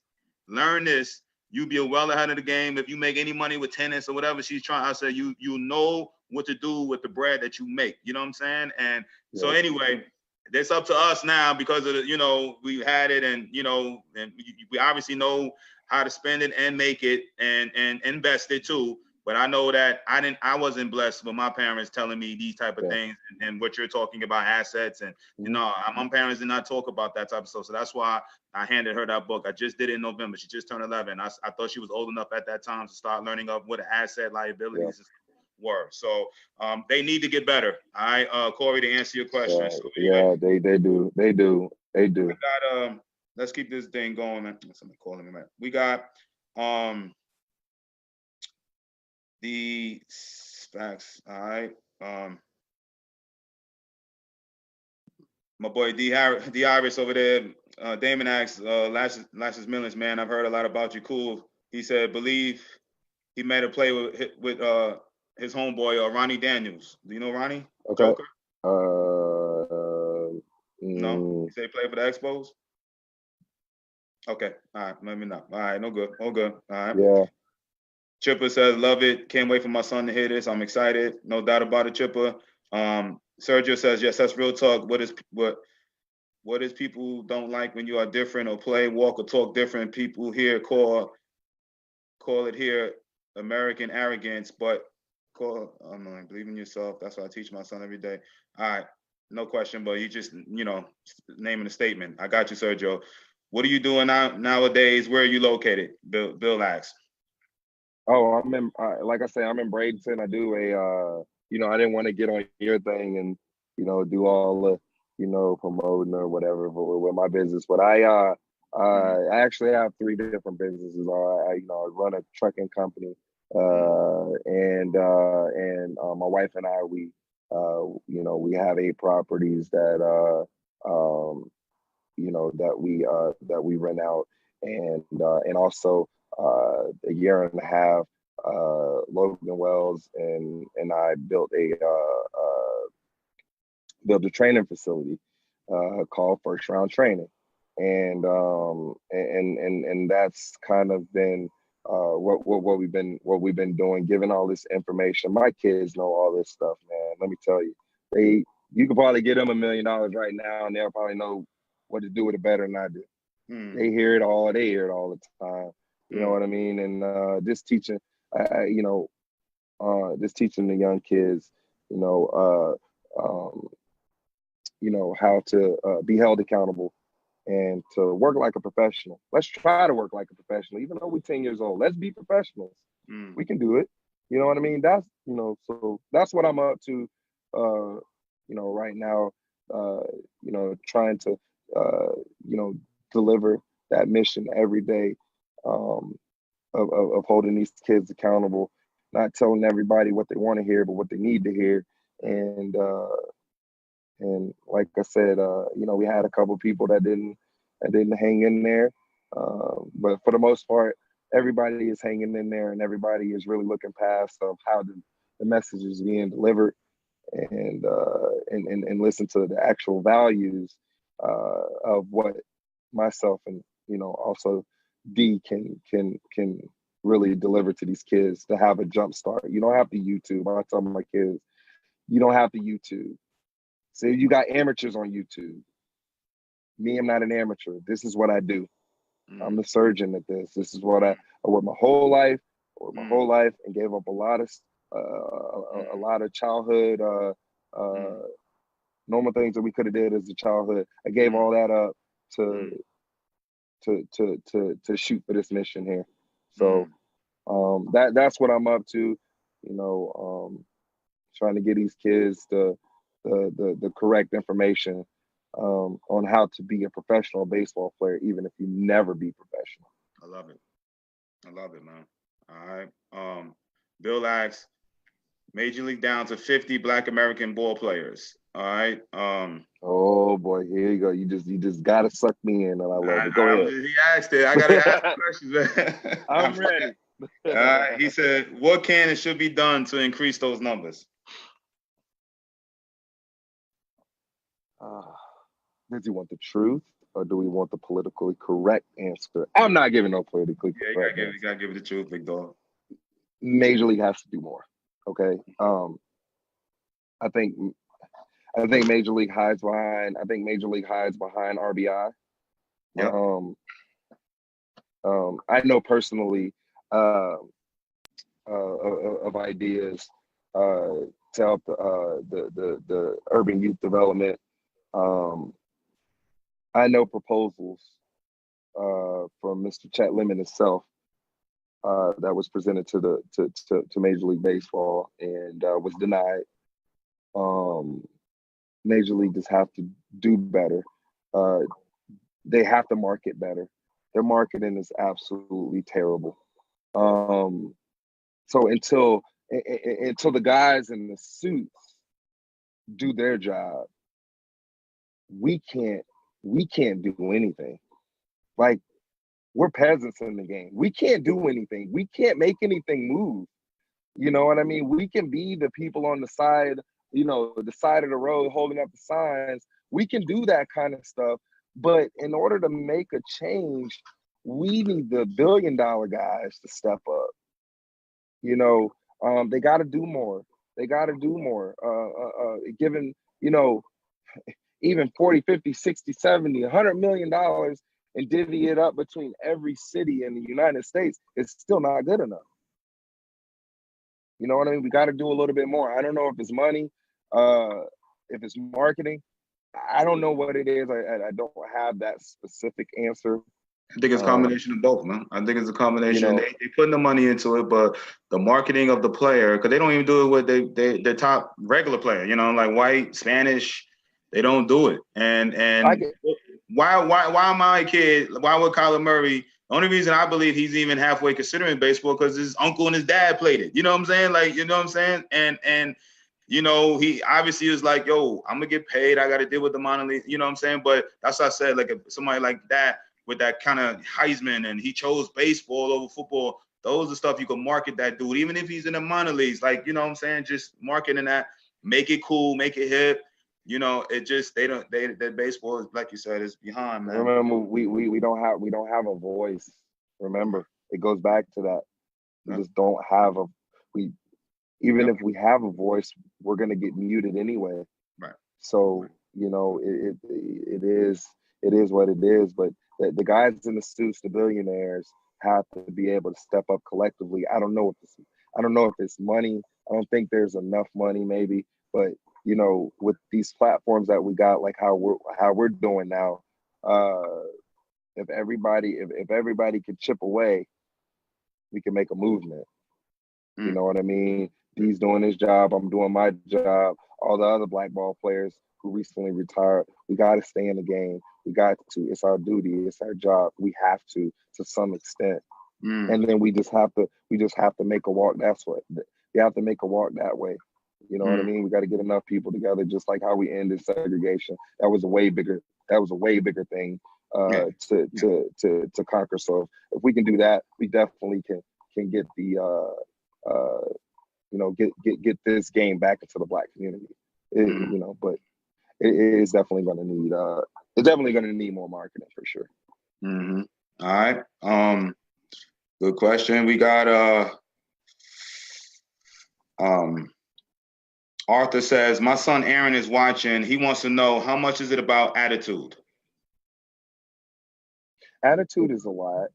learn this, you be well ahead of the game. If you make any money with tennis or whatever she's trying, I said, you know what to do with the bread that you make. You know what I'm saying? And so anyway, it's up to us now because of we had it, and and we obviously know how to spend it and make it and invest it too. But I know that I wasn't blessed with my parents telling me these type of things and what you're talking about, assets, and my parents did not talk about that type of stuff. So that's why I handed her that book. I just did it in November. She just turned 11. I thought she was old enough at that time to start learning of what an asset, liabilities were. So they need to get better. All right, Corey, to answer your question. So they do. We got let's keep this thing going, man. Somebody calling me, man. We got the facts. All right. My boy D Iris over there. Damon asks, Lashes Millions, man. I've heard a lot about you. Cool. He said, believe he made a play with his homeboy Ronnie Daniels. Do you know Ronnie? Okay. Joker? No. He said he played for the Expos. Okay. All right. Let me know. All right. No good. All good. All right. Yeah. Chipper says, love it. Can't wait for my son to hear this. I'm excited. No doubt about it, Chipper. Sergio says, yes, that's real talk. What is people don't like when you are different or play, walk, or talk different? People here call it here American arrogance, but believe in yourself. That's what I teach my son every day. All right. No question, but you just, naming a statement. I got you, Sergio. What are you doing nowadays? Where are you located? Bill asks. Oh, I'm in, like I say, I'm in Bradenton. I do I didn't want to get on your thing and, do all the, promoting or whatever with my business. But I actually have 3 different businesses. I run a trucking company, and my wife and I, we have 8 properties that, that we rent out, and also a year and a half, Logan Wells and I built a training facility called First Round Training, and that's kind of been what we've been doing, giving all this information. My kids know all this stuff, man. Let me tell you, you could probably get them $1 million right now, and they'll probably know what to do with it better than I do. They hear it all the time. You know what I mean? And just teaching, just teaching the young kids, how to be held accountable and to work like a professional. Let's try to work like a professional, even though we're 10 years old. Let's be professionals. We can do it. You know what I mean? That's, so that's what I'm up to, right now, trying to, deliver that mission every day, of holding these kids accountable, not telling everybody what they want to hear, but what they need to hear. And like I said, we had a couple people that didn't hang in there, but for the most part, everybody is hanging in there, and everybody is really looking past of how the message is being delivered, and listen to the actual values of what myself and also D can really deliver to these kids to have a jump start. You don't have to YouTube. I tell my kids, you don't have to YouTube. So you got amateurs on YouTube. Me, I'm not an amateur. This is what I do. I'm the surgeon at this. This is what I worked my whole life, and gave up a lot of childhood normal things that we could have did as a childhood. I gave all that up to shoot for this mission here. So that's what I'm up to. Trying to get these kids the correct information on how to be a professional baseball player, even if you never be professional. I love it, man. All right. Bill asks, Major League down to 50 Black American ball players. All right. Oh boy, here you go. You just gotta suck me in, and I love it. Go ahead. He asked it. I gotta ask the questions, man. I'm ready. All right. He said, what can and should be done to increase those numbers? Does he want the truth, or do we want the politically correct answer? I'm not giving no politically correct. You gotta give it the truth, big dog. Major League has to do more. Okay. I think Major League hides behind. RBI. Yep. I know personally of ideas to help the urban youth development. I know proposals from Mr. Chet Lemon himself that was presented to Major League Baseball and was denied. Major League just have to do better. They have to market better. Their marketing is absolutely terrible. So until the guys in the suits do their job, we can't do anything. Like, we're peasants in the game. We can't do anything. We can't make anything move. You know what I mean? We can be the people on the side, the side of the road holding up the signs. We can do that kind of stuff. But in order to make a change, we need the $1 billion guys to step up. They got to do more. Given, even 40, 50, 60, 70, $100 million and divvy it up between every city in the United States is still not good enough. You know what I mean? We got to do a little bit more. I don't know if it's money, if it's marketing. I don't know what it is. I don't have that specific answer. I think it's a combination of both, man. I think it's a combination. They putting the money into it, but the marketing of the player, because they don't even do it with their top regular player, like white, Spanish. They don't do it. And why my kid, why would Kyler Murray? The only reason I believe he's even halfway considering baseball because his uncle and his dad played it. You know what I'm saying? Like, you know what I'm saying? And he obviously was like, yo, I'm gonna get paid. I gotta deal with the minor league. You know what I'm saying? But that's what I said, like if somebody like that with that kind of Heisman and he chose baseball over football, those are stuff you can market that dude, even if he's in the minor leagues. Like, you know what I'm saying? Just marketing that, make it cool, make it hip. It just their baseball is, like you said, is behind, man. Remember, we don't have a voice. Remember, it goes back to that. We just don't have even if we have a voice, we're gonna get muted anyway. Right. So it is what it is. But the guys in the suits, the billionaires, have to be able to step up collectively. I don't know if it's money. I don't think there's enough money, maybe, but you know, with these platforms that we got, like how we're doing now, if everybody could chip away, we can make a movement. You know what I mean? He's doing his job. I'm doing my job. All the other black ball players who recently retired, we got to stay in the game. We got to. It's our duty. It's our job. We have to some extent. And then we just have to make a walk. That's what we have to make a walk that way. You know what I mean? We got to get enough people together, just like how we ended segregation. That was a way bigger thing to conquer. So if we can do that, we definitely can get the get this game back into the black community. You know, but it is definitely going to need more marketing for sure. All right. Good question. We got Arthur says, my son Aaron is watching. He wants to know, how much is it about attitude? Attitude is a lot.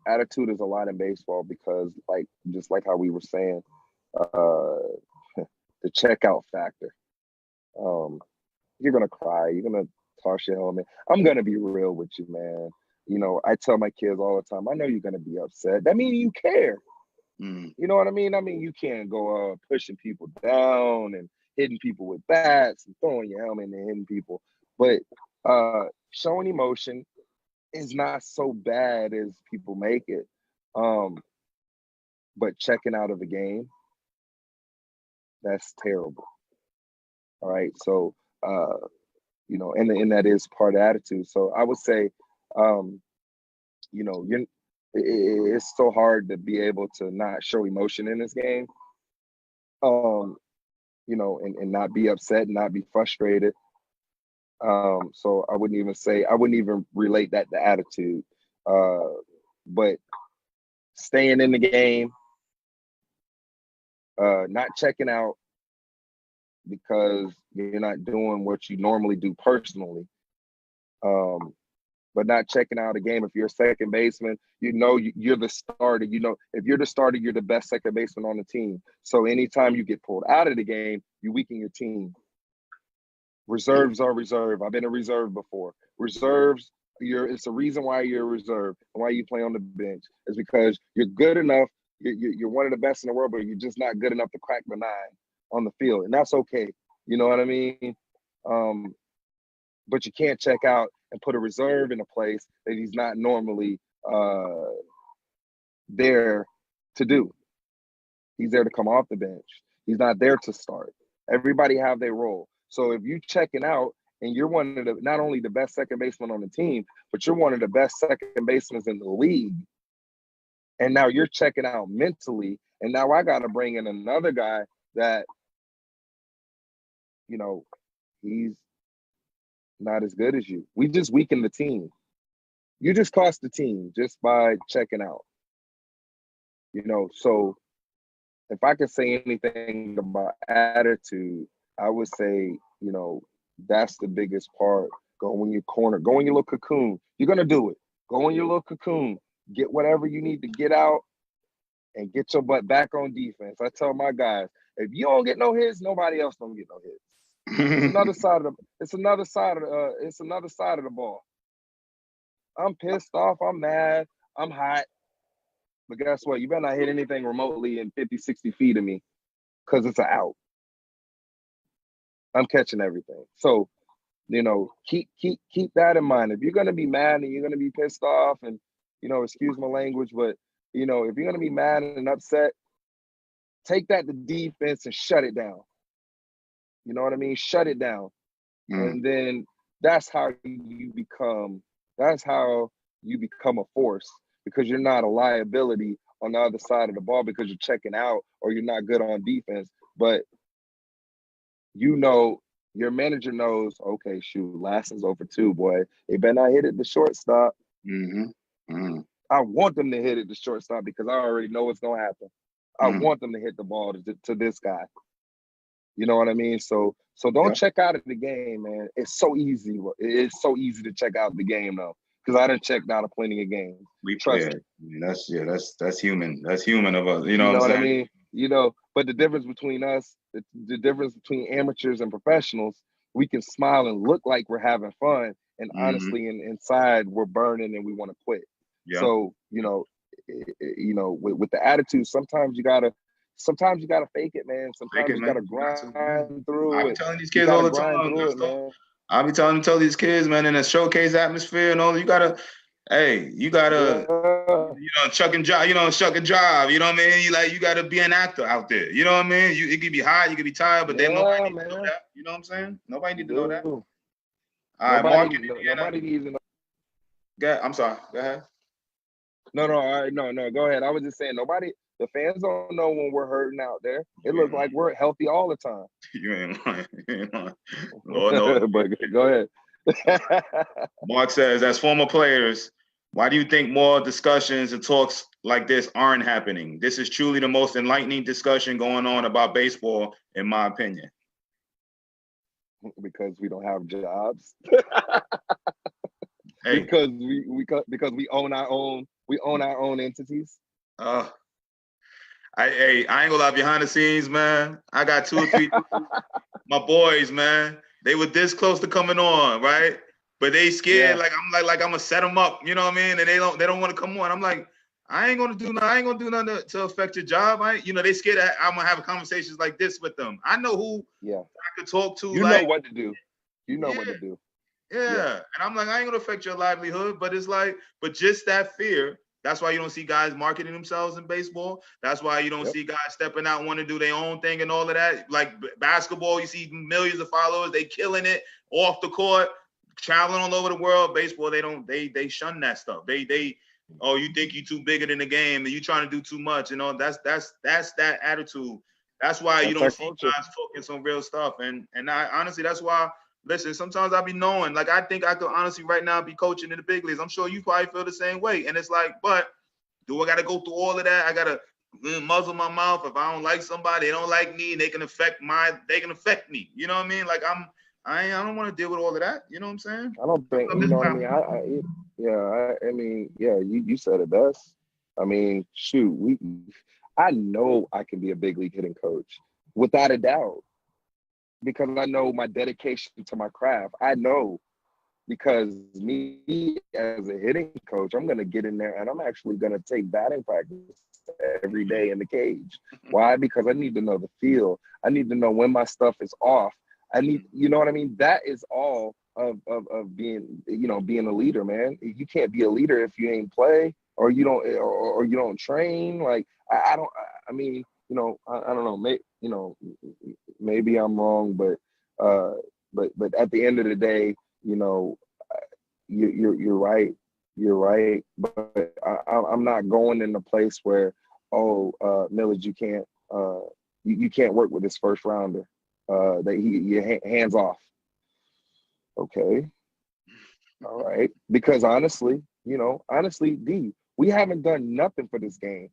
Attitude is a lot in baseball because, just like how we were saying, the checkout factor. You're gonna cry. You're gonna toss your helmet. I'm gonna be real with you, man. You know, I tell my kids all the time, I know you're gonna be upset. That means you care. You know what I mean? I mean, you can't go pushing people down and hitting people with bats and throwing your helmet and hitting people. But showing emotion is not so bad as people make it. But checking out of the game, that's terrible. All right. So, you know, and that is part of attitude. So I would say, you know, it's so hard to be able to not show emotion in this game. You know, and not be upset and not be frustrated. So I wouldn't even relate that to attitude. But staying in the game, not checking out because you're not doing what you normally do personally. But not checking out a game. If you're a second baseman, you know you're the starter. You know, if you're the starter, you're the best second baseman on the team. So anytime you get pulled out of the game, you weaken your team. Reserves are reserve. I've been a reserve before. Reserves, it's a reason why you're a reserve and why you play on the bench. It's because you're good enough. You're one of the best in the world, but you're just not good enough to crack the 9 on the field, and that's okay. You know what I mean? But you can't check out and put a reserve in a place that he's not normally there to do. He's there to come off the bench. He's not there to start. Everybody have their role. So if you checking out and you're one of the, not only the best second baseman on the team, but you're one of the best second basemen in the league, and now you're checking out mentally, and now I got to bring in another guy that, you know, he's not as good as you. We just weakened the team. You just cost the team just by checking out. You know, so if I could say anything about attitude, I would say, you know, that's the biggest part. Go in your corner. Go in your little cocoon. You're going to do it. Go in your little cocoon. Get whatever you need to get out and get your butt back on defense. I tell my guys, if you don't get no hits, nobody else don't get no hits. It's another side of the ball. I'm pissed off. I'm mad. I'm hot. But guess what? You better not hit anything remotely in 50, 60 feet of me because it's an out. I'm catching everything. So, you know, keep that in mind. If you're going to be mad and you're going to be pissed off and, you know, excuse my language, but, you know, if you're going to be mad and upset, take that to defense and shut it down. You know what I mean? Shut it down. And then that's how you become a force, because you're not a liability on the other side of the ball because you're checking out or you're not good on defense. But you know, your manager knows, okay, shoot, Lassen's over 2, boy. They better not hit it the shortstop. I want them to hit it the shortstop because I already know what's going to happen. I want them to hit the ball to this guy. You know what I mean? So don't check out of the game, man. It's so easy. It's so easy to check out the game, though, because I done checked out of plenty of games. We trust it. That's human. That's human of us. You know what I'm saying? I mean? You know, But the difference between us, the difference between amateurs and professionals, we can smile and look like we're having fun, and honestly, inside we're burning and we want to quit. Yeah. So with the attitude, sometimes you gotta fake it, man. Sometimes you gotta grind through it. I be telling these kids all the time. I be telling these kids, man, in a showcase atmosphere and all, you gotta chuck and job, shuck a job, you know what I mean? You gotta be an actor out there, you know what I mean? It could be hot, you could be tired, but nobody needs to know that, you know what I'm saying? Nobody need to know that. All right, Mark, nobody needs to know. I'm sorry, go ahead. No, all right, no, go ahead. I was just saying, the fans don't know when we're hurting out there. It looks like we're healthy all the time. You ain't lying. Lord knows. But go ahead. Mark says, as former players, why do you think more discussions and talks like this aren't happening? This is truly the most enlightening discussion going on about baseball, in my opinion. Because we don't have jobs. Hey. Because we own our own entities. I ain't gonna lie, behind the scenes, man, I got 2 or 3 my boys, man. They were this close to coming on, right? But they scared, I'm gonna set them up, you know what I mean? And they don't want to come on. I'm like, I ain't gonna do nothing to affect your job. They scared that I'm gonna have conversations like this with them. I know who I could talk to. You know what to do. You know what to do. Yeah. And I'm like, I ain't gonna affect your livelihood, but but just that fear. That's why you don't see guys marketing themselves in baseball. That's why you don't see guys stepping out, want to do their own thing and all of that. Like basketball, you see millions of followers, they killing it off the court, traveling all over the world. Baseball, they shun that stuff. You think you too bigger than the game and you trying to do too much. That's that attitude. That's why you don't see guys focus on real stuff. And I honestly, that's why. Listen, sometimes I be knowing, I think I could honestly right now be coaching in the big leagues. I'm sure you probably feel the same way. And it's like, but do I got to go through all of that? I got to muzzle my mouth. If I don't like somebody, they don't like me, they can affect me. You know what I mean? I don't want to deal with all of that. You know what I'm saying? I don't think, you know what I mean? You said it best. I mean, shoot, I know I can be a big league hitting coach without a doubt. Because I know my dedication to my craft. I know because me as a hitting coach, I'm going to get in there and I'm actually going to take batting practice every day in the cage. Why? Because I need to know the feel. I need to know when my stuff is off. You know what I mean? That is all of being, being a leader, man. You can't be a leader if you ain't play or you don't train. I don't know, maybe I'm wrong, but at the end of the day, you're right. You're right. But I'm not going in a place where, Milledge, you can't work with this first rounder. Your hands off. Okay. All right. Because honestly, D, we haven't done nothing for this game.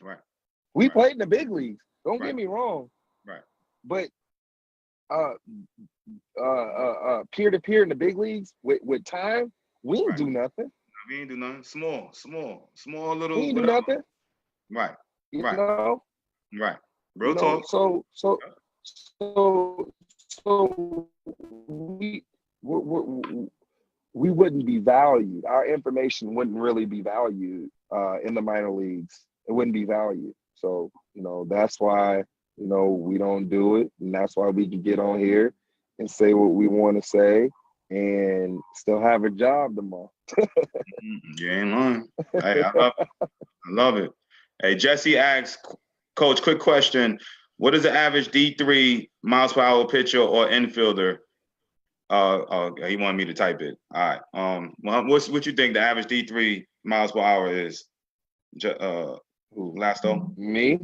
Right. We played in the big leagues. Don't get me wrong. Right. But peer to peer in the big leagues with time, we ain't do nothing. We ain't do nothing. Small little. We ain't do nothing. Right. You know. Right. Real talk. So we wouldn't be valued. Our information wouldn't really be valued in the minor leagues. It wouldn't be valued. So, that's why, we don't do it. And that's why we can get on here and say what we want to say and still have a job tomorrow. You ain't lying. Hey, I love it. Hey, Jesse asks, Coach, quick question. What is the average D3 miles per hour pitcher or infielder? He wanted me to type it. All right. What you think the average D3 miles per hour is? Lasto? Me?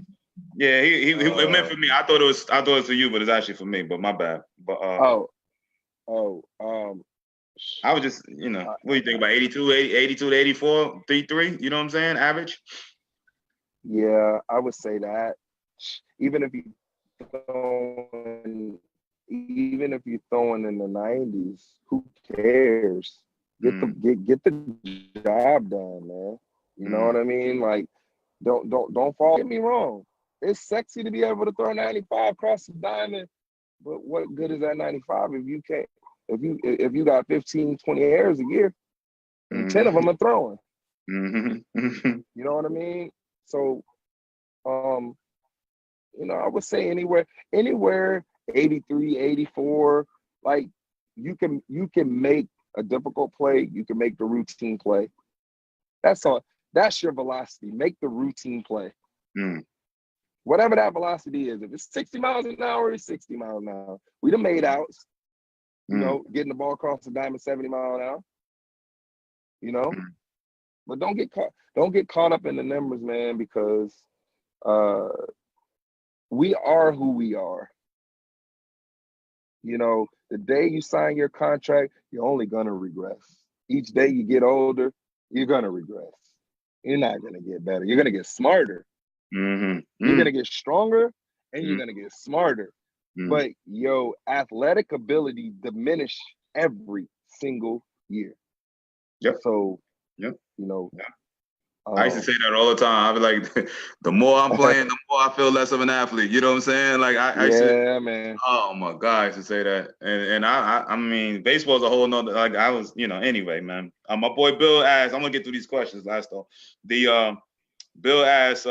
Yeah, he meant for me. I thought it was for you, but it's actually for me. But my bad. But I was just, what do you think about 82 to 84, 3-3? You know what I'm saying? Average? Yeah, I would say that. Even if you're throwing in the 90s, who cares? Get the job done, man. You know what I mean? Don't fall. Get me wrong. it's sexy to be able to throw 95 across the diamond, but what good is that 95 if you can't, if you got 15, 20 errors a year and 10 of them are throwing? Mm-hmm. You know what I mean? So, you know, I would say anywhere 83, 84, like you can make a difficult play, you can make the routine play. That's all. That's your velocity. Make the routine play. Whatever that velocity is. If it's 60 miles an hour, it's 60 miles an hour. We done made outs, you know, getting the ball across the diamond 70 miles an hour. You know? But don't get caught up in the numbers, man, because we are who we are. You know, the day you sign your contract, you're only gonna regress. Each day you get older, you're gonna regress. You're not gonna get better. You're gonna get smarter. You're gonna get stronger, and you're gonna get smarter. But your athletic ability diminish every single year. Yep. So, yep. You know. Yep. I used to say that all the time. I'd be like, the more I'm playing, the more I feel less of an athlete. You know what I'm saying? Like I used to, man. Oh my God, I used to say that. And I mean, baseball's a whole nother, like I was, you know, anyway, man. My boy Bill asked, I'm gonna get through these questions last though. Bill asked,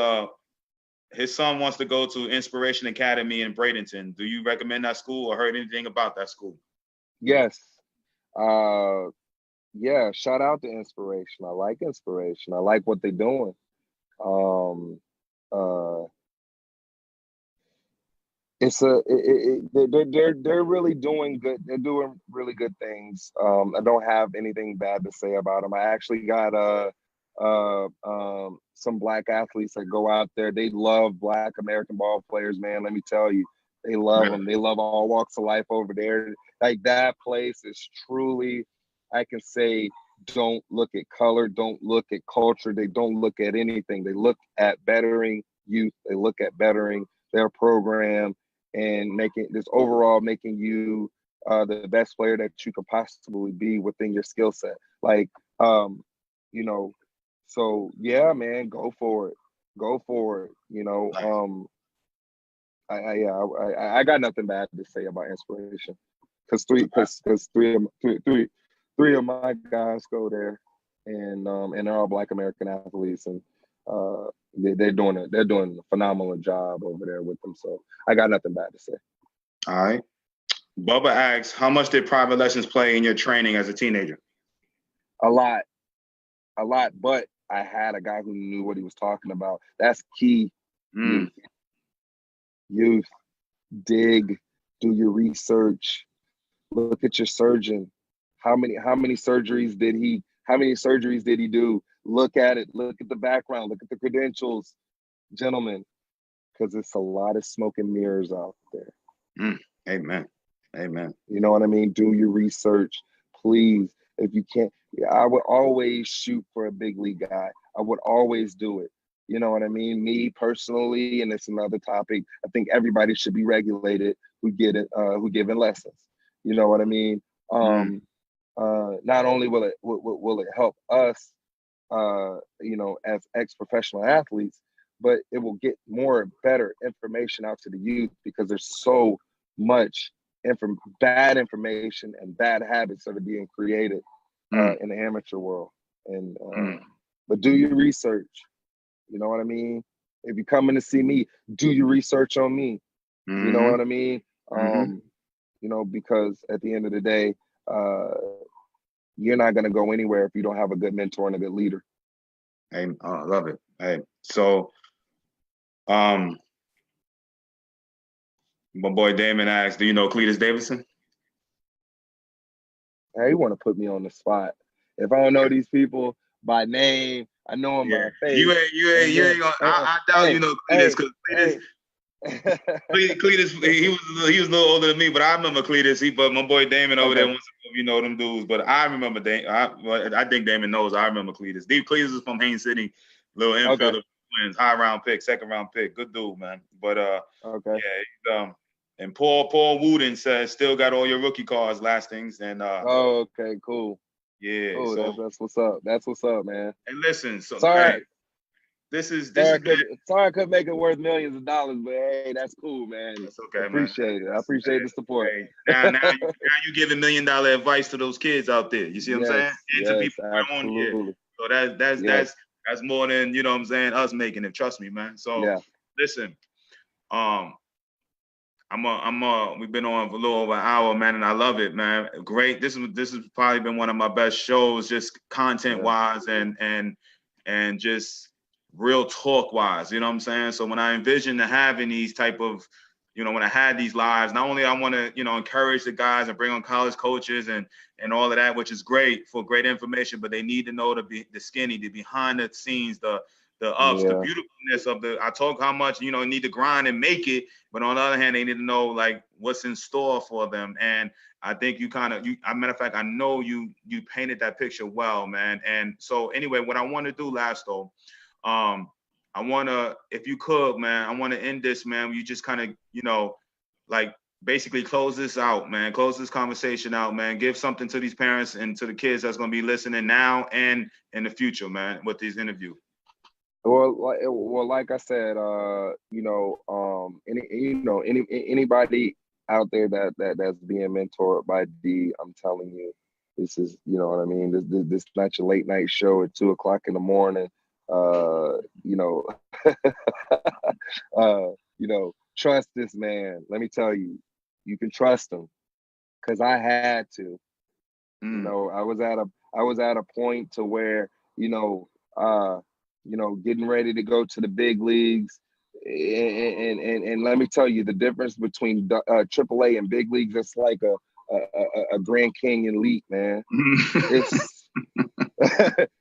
his son wants to go to Inspiration Academy in Bradenton. Do you recommend that school or heard anything about that school? Yes. Yeah, shout out to Inspiration. I like Inspiration. I like what they're doing. They're really doing good. They're doing really good things. I don't have anything bad to say about them. I actually got some Black athletes that go out there. They love Black American ball players, man. Let me tell you, they love them. They love all walks of life over there. Like that place is truly, I can say, don't look at color, don't look at culture. They don't look at anything. They look at bettering youth. They look at bettering their program and making you the best player that you could possibly be within your skill set. Like, you know, so yeah, man, go for it. You know, nice. I got nothing bad to say about Inspiration because three of my guys go there, and they're all Black American athletes, and they're doing a phenomenal job over there with them. So I got nothing bad to say. All right. Bubba asks, how much did private lessons play in your training as a teenager? A lot, but I had a guy who knew what he was talking about. That's key. Youth, dig, do your research, look at your surgeon. How many surgeries did he do? Look at it, look at the background, look at the credentials, gentlemen, because it's a lot of smoke and mirrors out there. Amen. You know what I mean? Do your research, please. If you can't, I would always shoot for a big league guy. I would always do it. You know what I mean? Me personally, and it's another topic, I think everybody should be regulated who giving lessons. You know what I mean? Not only will it help us, you know, as ex-professional athletes, but it will get better information out to the youth because there's so much bad information and bad habits that are being created in the amateur world. And but do your research. You know what I mean? If you're coming to see me, do your research on me. You know what I mean? You know, because at the end of the day, you're not going to go anywhere if you don't have a good mentor and a good leader. I love it. Hey, so, my boy Damon asks, do you know Cletus Davidson? Hey, you want to put me on the spot. If I don't know these people by name, I know them by face. You ain't gonna. I doubt you know Cletus because Cletus, he was a little older than me, but I remember Cletus. But my boy Damon over there wants to know if you know them dudes. But I remember I think Damon knows. I remember Cletus. Cletus is from Haines City, little infielder, Twins, second round pick, good dude, man. But yeah, and Paul Wooden says still got all your rookie cards lastings and okay, cool. Yeah, cool. So that's what's up. That's what's up, man. And listen, so sorry. this is sorry I couldn't make it worth millions of dollars, but hey, that's cool, man. That's okay, Appreciate man. it. I appreciate the support. Hey, now you giving $1 million advice to those kids out there. You see what I'm saying? And to people around here. So that's more than, you know what I'm saying, us making it. Trust me, man. So listen, we've been on for a little over an hour, man, and I love it, man. Great. This has probably been one of my best shows, just content wise and just real talk wise. You know what I'm saying? So when I envision having these type of, you know, when I had these lives, not only I want to, you know, encourage the guys and bring on college coaches and all of that, which is great for great information, but they need to know the skinny, the behind the scenes, the ups, the beautifulness of I talk how much, you know, need to grind and make it, but on the other hand, they need to know like what's in store for them. And I think as a matter of fact, I know you painted that picture well, man. And so anyway, what I want to do last though, I want to, if you could, man, I want to end this, man. You just kind of, you know, like basically close this out, man. Close this conversation out, man. Give something to these parents and to the kids that's going to be listening now and in the future, man, with these interviews. Well, like I said, you know, anybody out there that's being mentored by D, I'm telling you, this is, you know what I mean. This not your late night show at 2:00 in the morning. You know, you know, trust this man. Let me tell you, you can trust him, because I had to. You know, I was at a point to where, you know, getting ready to go to the big leagues, and let me tell you, the difference between AAA and big leagues, it's like a Grand Canyon leap, man. It's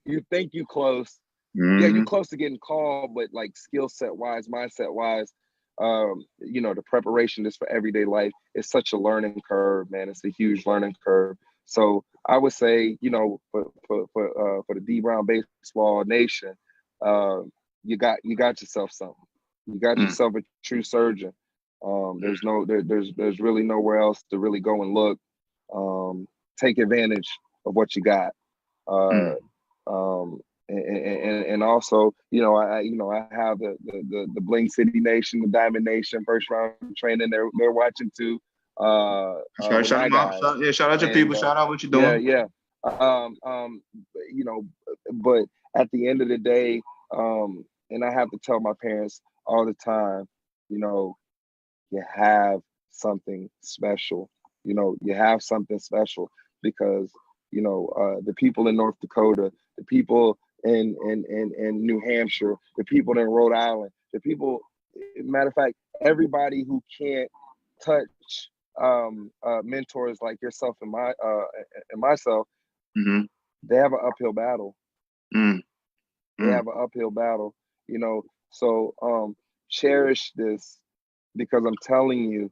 you think you close. Yeah, you're close to getting called, but like skill set wise, mindset wise, you know, the preparation is for everyday life. It's such a learning curve, man. It's a huge learning curve. So I would say, you know, for the D Brown Baseball Nation, you got yourself something. You got yourself a true surgeon. There's really nowhere else to really go and look. Take advantage of what you got. And also, you know, I have the Bling City Nation, the Diamond Nation, first round training. They're watching too. Shout them out. Shout out your people. Shout out what you're doing. Yeah. You know, but at the end of the day, and I have to tell my parents all the time, you know, you have something special. You know, you have something special because, you know, the people in North Dakota, the people in New Hampshire, the people in Rhode Island, the people, matter of fact, everybody who can't touch mentors like yourself and myself, they have an uphill battle. They have an uphill battle, you know. So cherish this, because I'm telling you,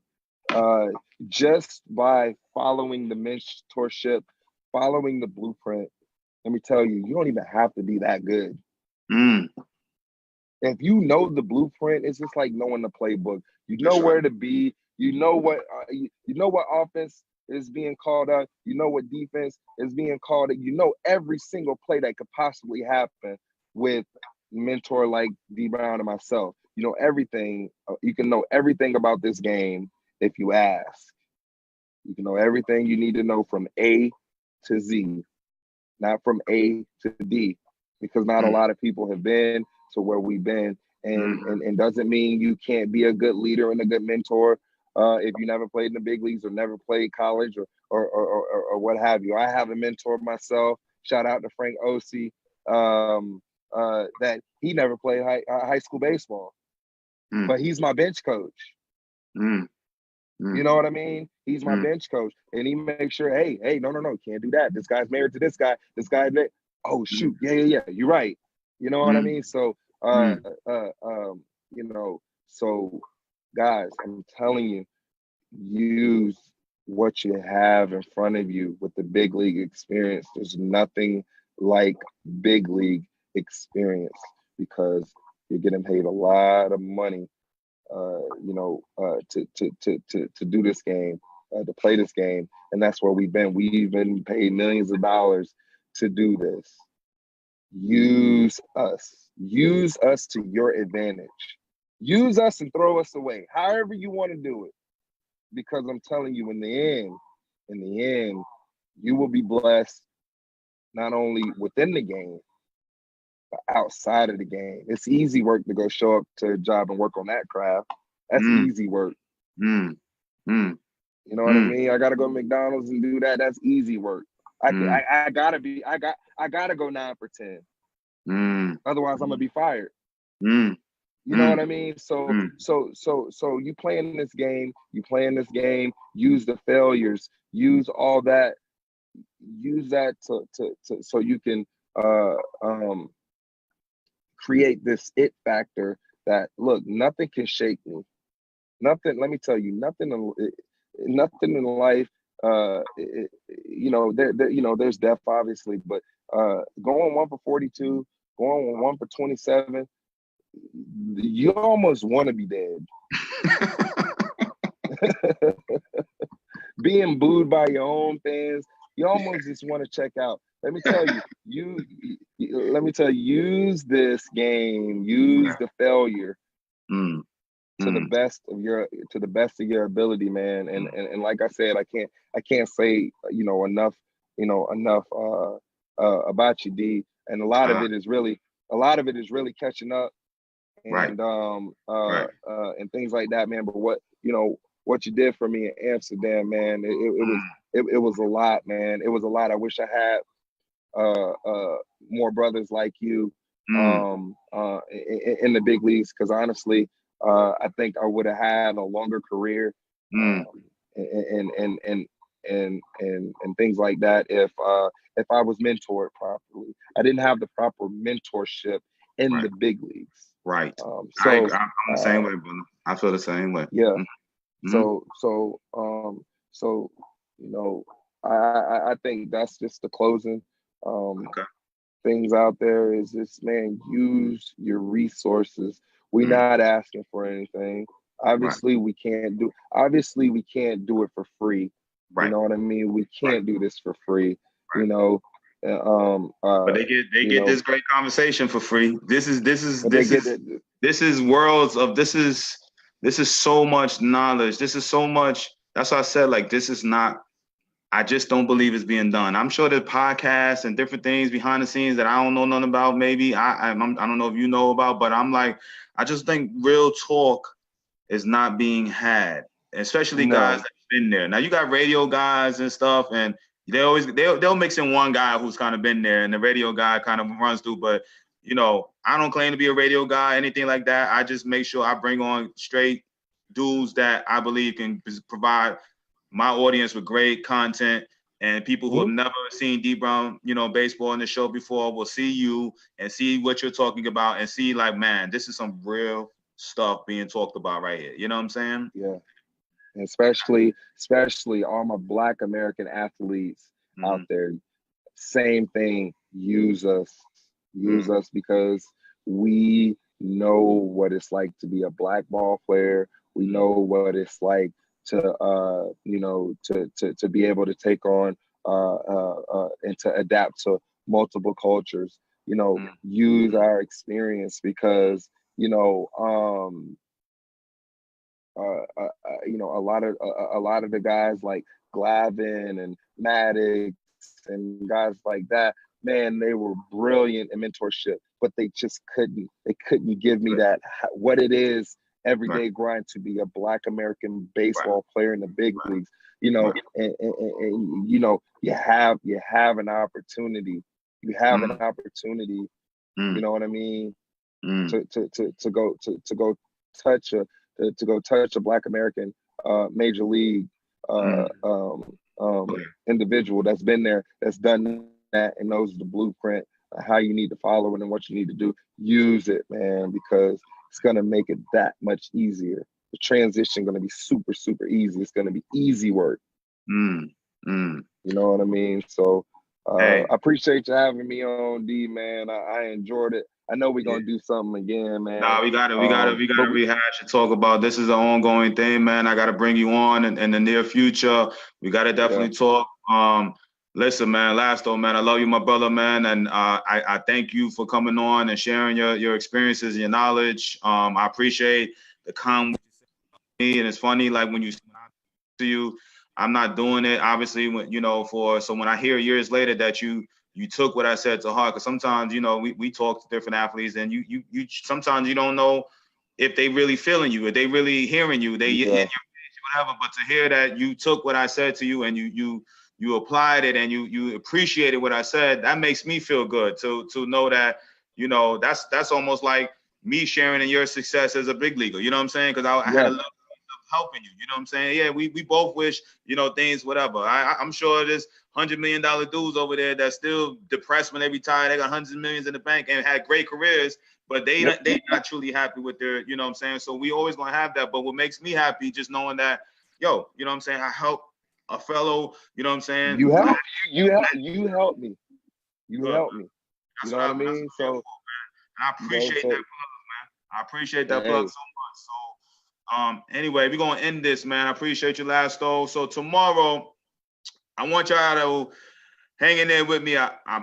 just by following the mentorship, following the blueprint, let me tell you, you don't even have to be that good. If you know the blueprint, it's just like knowing the playbook. You know where to be. You know what offense is being called out. You know what defense is being called out. You know every single play that could possibly happen with mentor like D Brown and myself. You know everything. You can know everything about this game if you ask. You can know everything you need to know from A to Z, not from A to D, because not a lot of people have been to where we've been. And doesn't mean you can't be a good leader and a good mentor if you never played in the big leagues or never played college or what have you. I have a mentor myself. Shout out to Frank Osi, that he never played high school baseball, but he's my bench coach. You know what I mean? He's my bench coach, and he makes sure, hey, no, can't do that. This guy's married to this guy. This guy, oh shoot, yeah, you're right. You know what I mean? So, you know, so guys, I'm telling you, use what you have in front of you with the big league experience. There's nothing like big league experience, because you're getting paid a lot of money, you know, to do this game, to play this game, and that's where we've been. We've been paid millions of dollars to do this. Use us. use us to your advantage. Use us and throw us away, however you want to do it. Because I'm telling you, in the end, you will be blessed not only within the game, but outside of the game. It's easy work to go show up to a job and work on that craft. That's easy work. You know what I mean? I gotta go to McDonald's and do that. That's easy work. I gotta go 9 for 10. Otherwise, I'm gonna be fired. You know what I mean? So you playing this game, use the failures, use all that, use that to so you can create this it factor that, look, nothing can shake me. Nothing, let me tell you, nothing in life, there's death obviously, but going 1 for 42, going 1 for 27, you almost want to be dead. Being booed by your own fans, you almost just want to check out. Let me tell you, use this game, use the failure to the best of your ability, man. And like I said, I can't say enough about you, D. And a lot of it is really catching up. And and things like that, man. But what you did for me in Amsterdam, man, it was a lot, man. It was a lot. I wish I had more brothers like you in the big leagues, because honestly, I think I would have had a longer career and things like that if I was mentored properly. I didn't have the proper mentorship in the big leagues. Right. So I'm the same way, brother. I feel the same way. Yeah. So I think that's just the closing. Things out there is just, man, use your resources. We're not asking for anything. Obviously, we can't do it for free. You know what I mean? We can't do this for free. But they get this great conversation for free. This is worlds of this is so much knowledge. This is so much. That's why I said, like, this is not. I just don't believe it's being done. I'm sure there's podcasts and different things behind the scenes that I don't know nothing about. Maybe I don't know if you know about, but I'm like, I just think real talk is not being had, especially guys that've been there. Now you got radio guys and stuff, and they'll mix in one guy who's kind of been there, and the radio guy kind of runs through. But I don't claim to be a radio guy, anything like that. I just make sure I bring on straight dudes that I believe can provide my audience with great content, and people who have never seen D Brown, baseball in the show before will see you and see what you're talking about and see, like, man, this is some real stuff being talked about right here. You know what I'm saying? Yeah. And especially all my Black American athletes out there, same thing. Use us because we know what it's like to be a Black ball player. We know what it's like to be able to take on and to adapt to multiple cultures. Use our experience, because a lot of the guys like Glavin and Maddox and guys like that, man, they were brilliant in mentorship, but they just couldn't give me that, what it is, everyday grind to be a Black American baseball player in the big leagues. And you have an opportunity. You have an opportunity. You know what I mean? To go touch a Black American major league individual that's been there, that's done that, and knows the blueprint, how you need to follow it and what you need to do. Use it, man, because it's gonna make it that much easier. The transition gonna be super, super easy. It's gonna be easy work. You know what I mean? So I appreciate you having me on, D, man. I enjoyed it. I know we're gonna do something again, man. Nah, we gotta rehash and talk about this. Is an ongoing thing, man. I gotta bring you on in the near future. We gotta definitely talk. Listen, man, last though, man, I love you, my brother, man, and I thank you for coming on and sharing your experiences and your knowledge. I appreciate the kind me, and it's funny, like when I to you, I'm not doing it, obviously, when so when I hear years later that you took what I said to heart, because sometimes we talk to different athletes, and you sometimes you don't know if they really feeling you, if they really hearing you, they in your page, whatever. But to hear that you took what I said to you and you applied it and you appreciated what I said, that makes me feel good to know that, that's almost like me sharing in your success as a big leaguer. You know what I'm saying? Because I had a little helping you. You know what I'm saying? Yeah, we both wish, things, whatever. I'm sure there's $100 million dudes over there that still depressed when they retire. They got hundreds of millions in the bank and had great careers, but they not truly happy with their, you know what I'm saying? So we always gonna have that. But what makes me happy just knowing that, yo, you know what I'm saying, I help a fellow, you know what I'm saying? You help me. You help me. You know what I mean? So I appreciate that plug, man. I appreciate that plug so much. So anyway, we're gonna end this, man. I appreciate you, Lasto. So tomorrow, I want y'all to hang in there with me.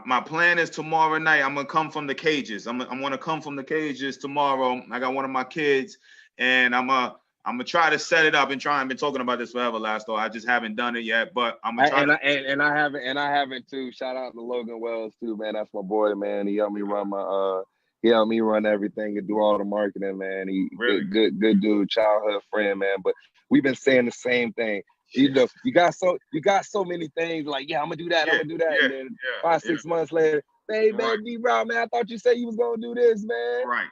My plan is tomorrow night, I'm gonna come from the cages. I'm gonna come from the cages tomorrow. I got one of my kids, and I'm gonna try to set it up and try. I've been talking about this forever, Lasto. I just haven't done it yet, but I'm gonna try. I haven't too. Shout out to Logan Wells too, man. That's my boy, man. He helped me run he helped me run everything and do all the marketing, man. He really good dude, childhood friend, man. But we've been saying the same thing. You know, you got so many things like, I'm gonna do that, I'm gonna do that, and then 5-6 months later, hey man, D-Rob, man, I thought you said you was gonna do this, man. Right.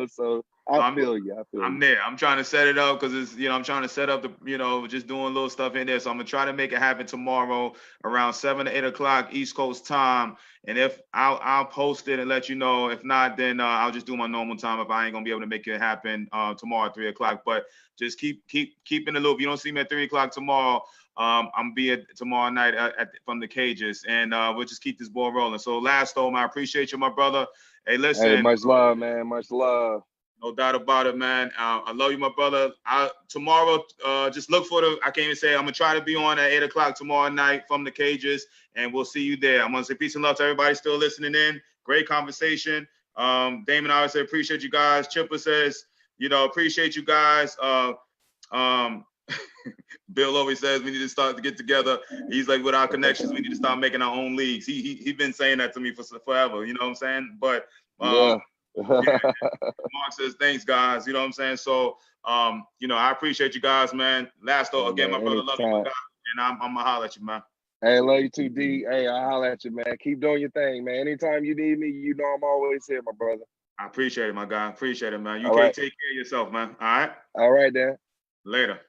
So I feel you. I'm there. I'm trying to set it up because it's, I'm trying to set up the, just doing little stuff in there. So I'm gonna try to make it happen tomorrow around 7 to 8 o'clock East Coast time. And if I'll post it and let you know. If not, then I'll just do my normal time if I ain't gonna be able to make it happen tomorrow at 3 o'clock. But just keep in the loop. You don't see me at 3 o'clock tomorrow. I'm be at tomorrow night from the cages, and we'll just keep this ball rolling. So last though, I appreciate you, my brother. Hey, listen. Hey, much love, man. Much love. No doubt about it, man. I love you, my brother. Tomorrow, just look for I can't even say, I'm gonna try to be on at 8 o'clock tomorrow night from the cages, and we'll see you there. I'm gonna say peace and love to everybody still listening in. Great conversation. Damon, I always say appreciate you guys. Chipper says, appreciate you guys. Bill always says we need to start to get together. He's like, with our connections, we need to start making our own leagues. He been saying that to me for forever. You know what I'm saying? But Mark says, thanks, guys. You know what I'm saying? So, I appreciate you guys, man. Last though, again, my brother, love you, my guy, and I'm gonna holler at you, man. Hey, love you too, D. Hey, I'll holler at you, man. Keep doing your thing, man. Anytime you need me, I'm always here, my brother. I appreciate it, my guy. Appreciate it, man. You can't take care of yourself, man. All right? All right, Dan. Later.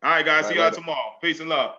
All right, guys. See y'all tomorrow. Peace and love.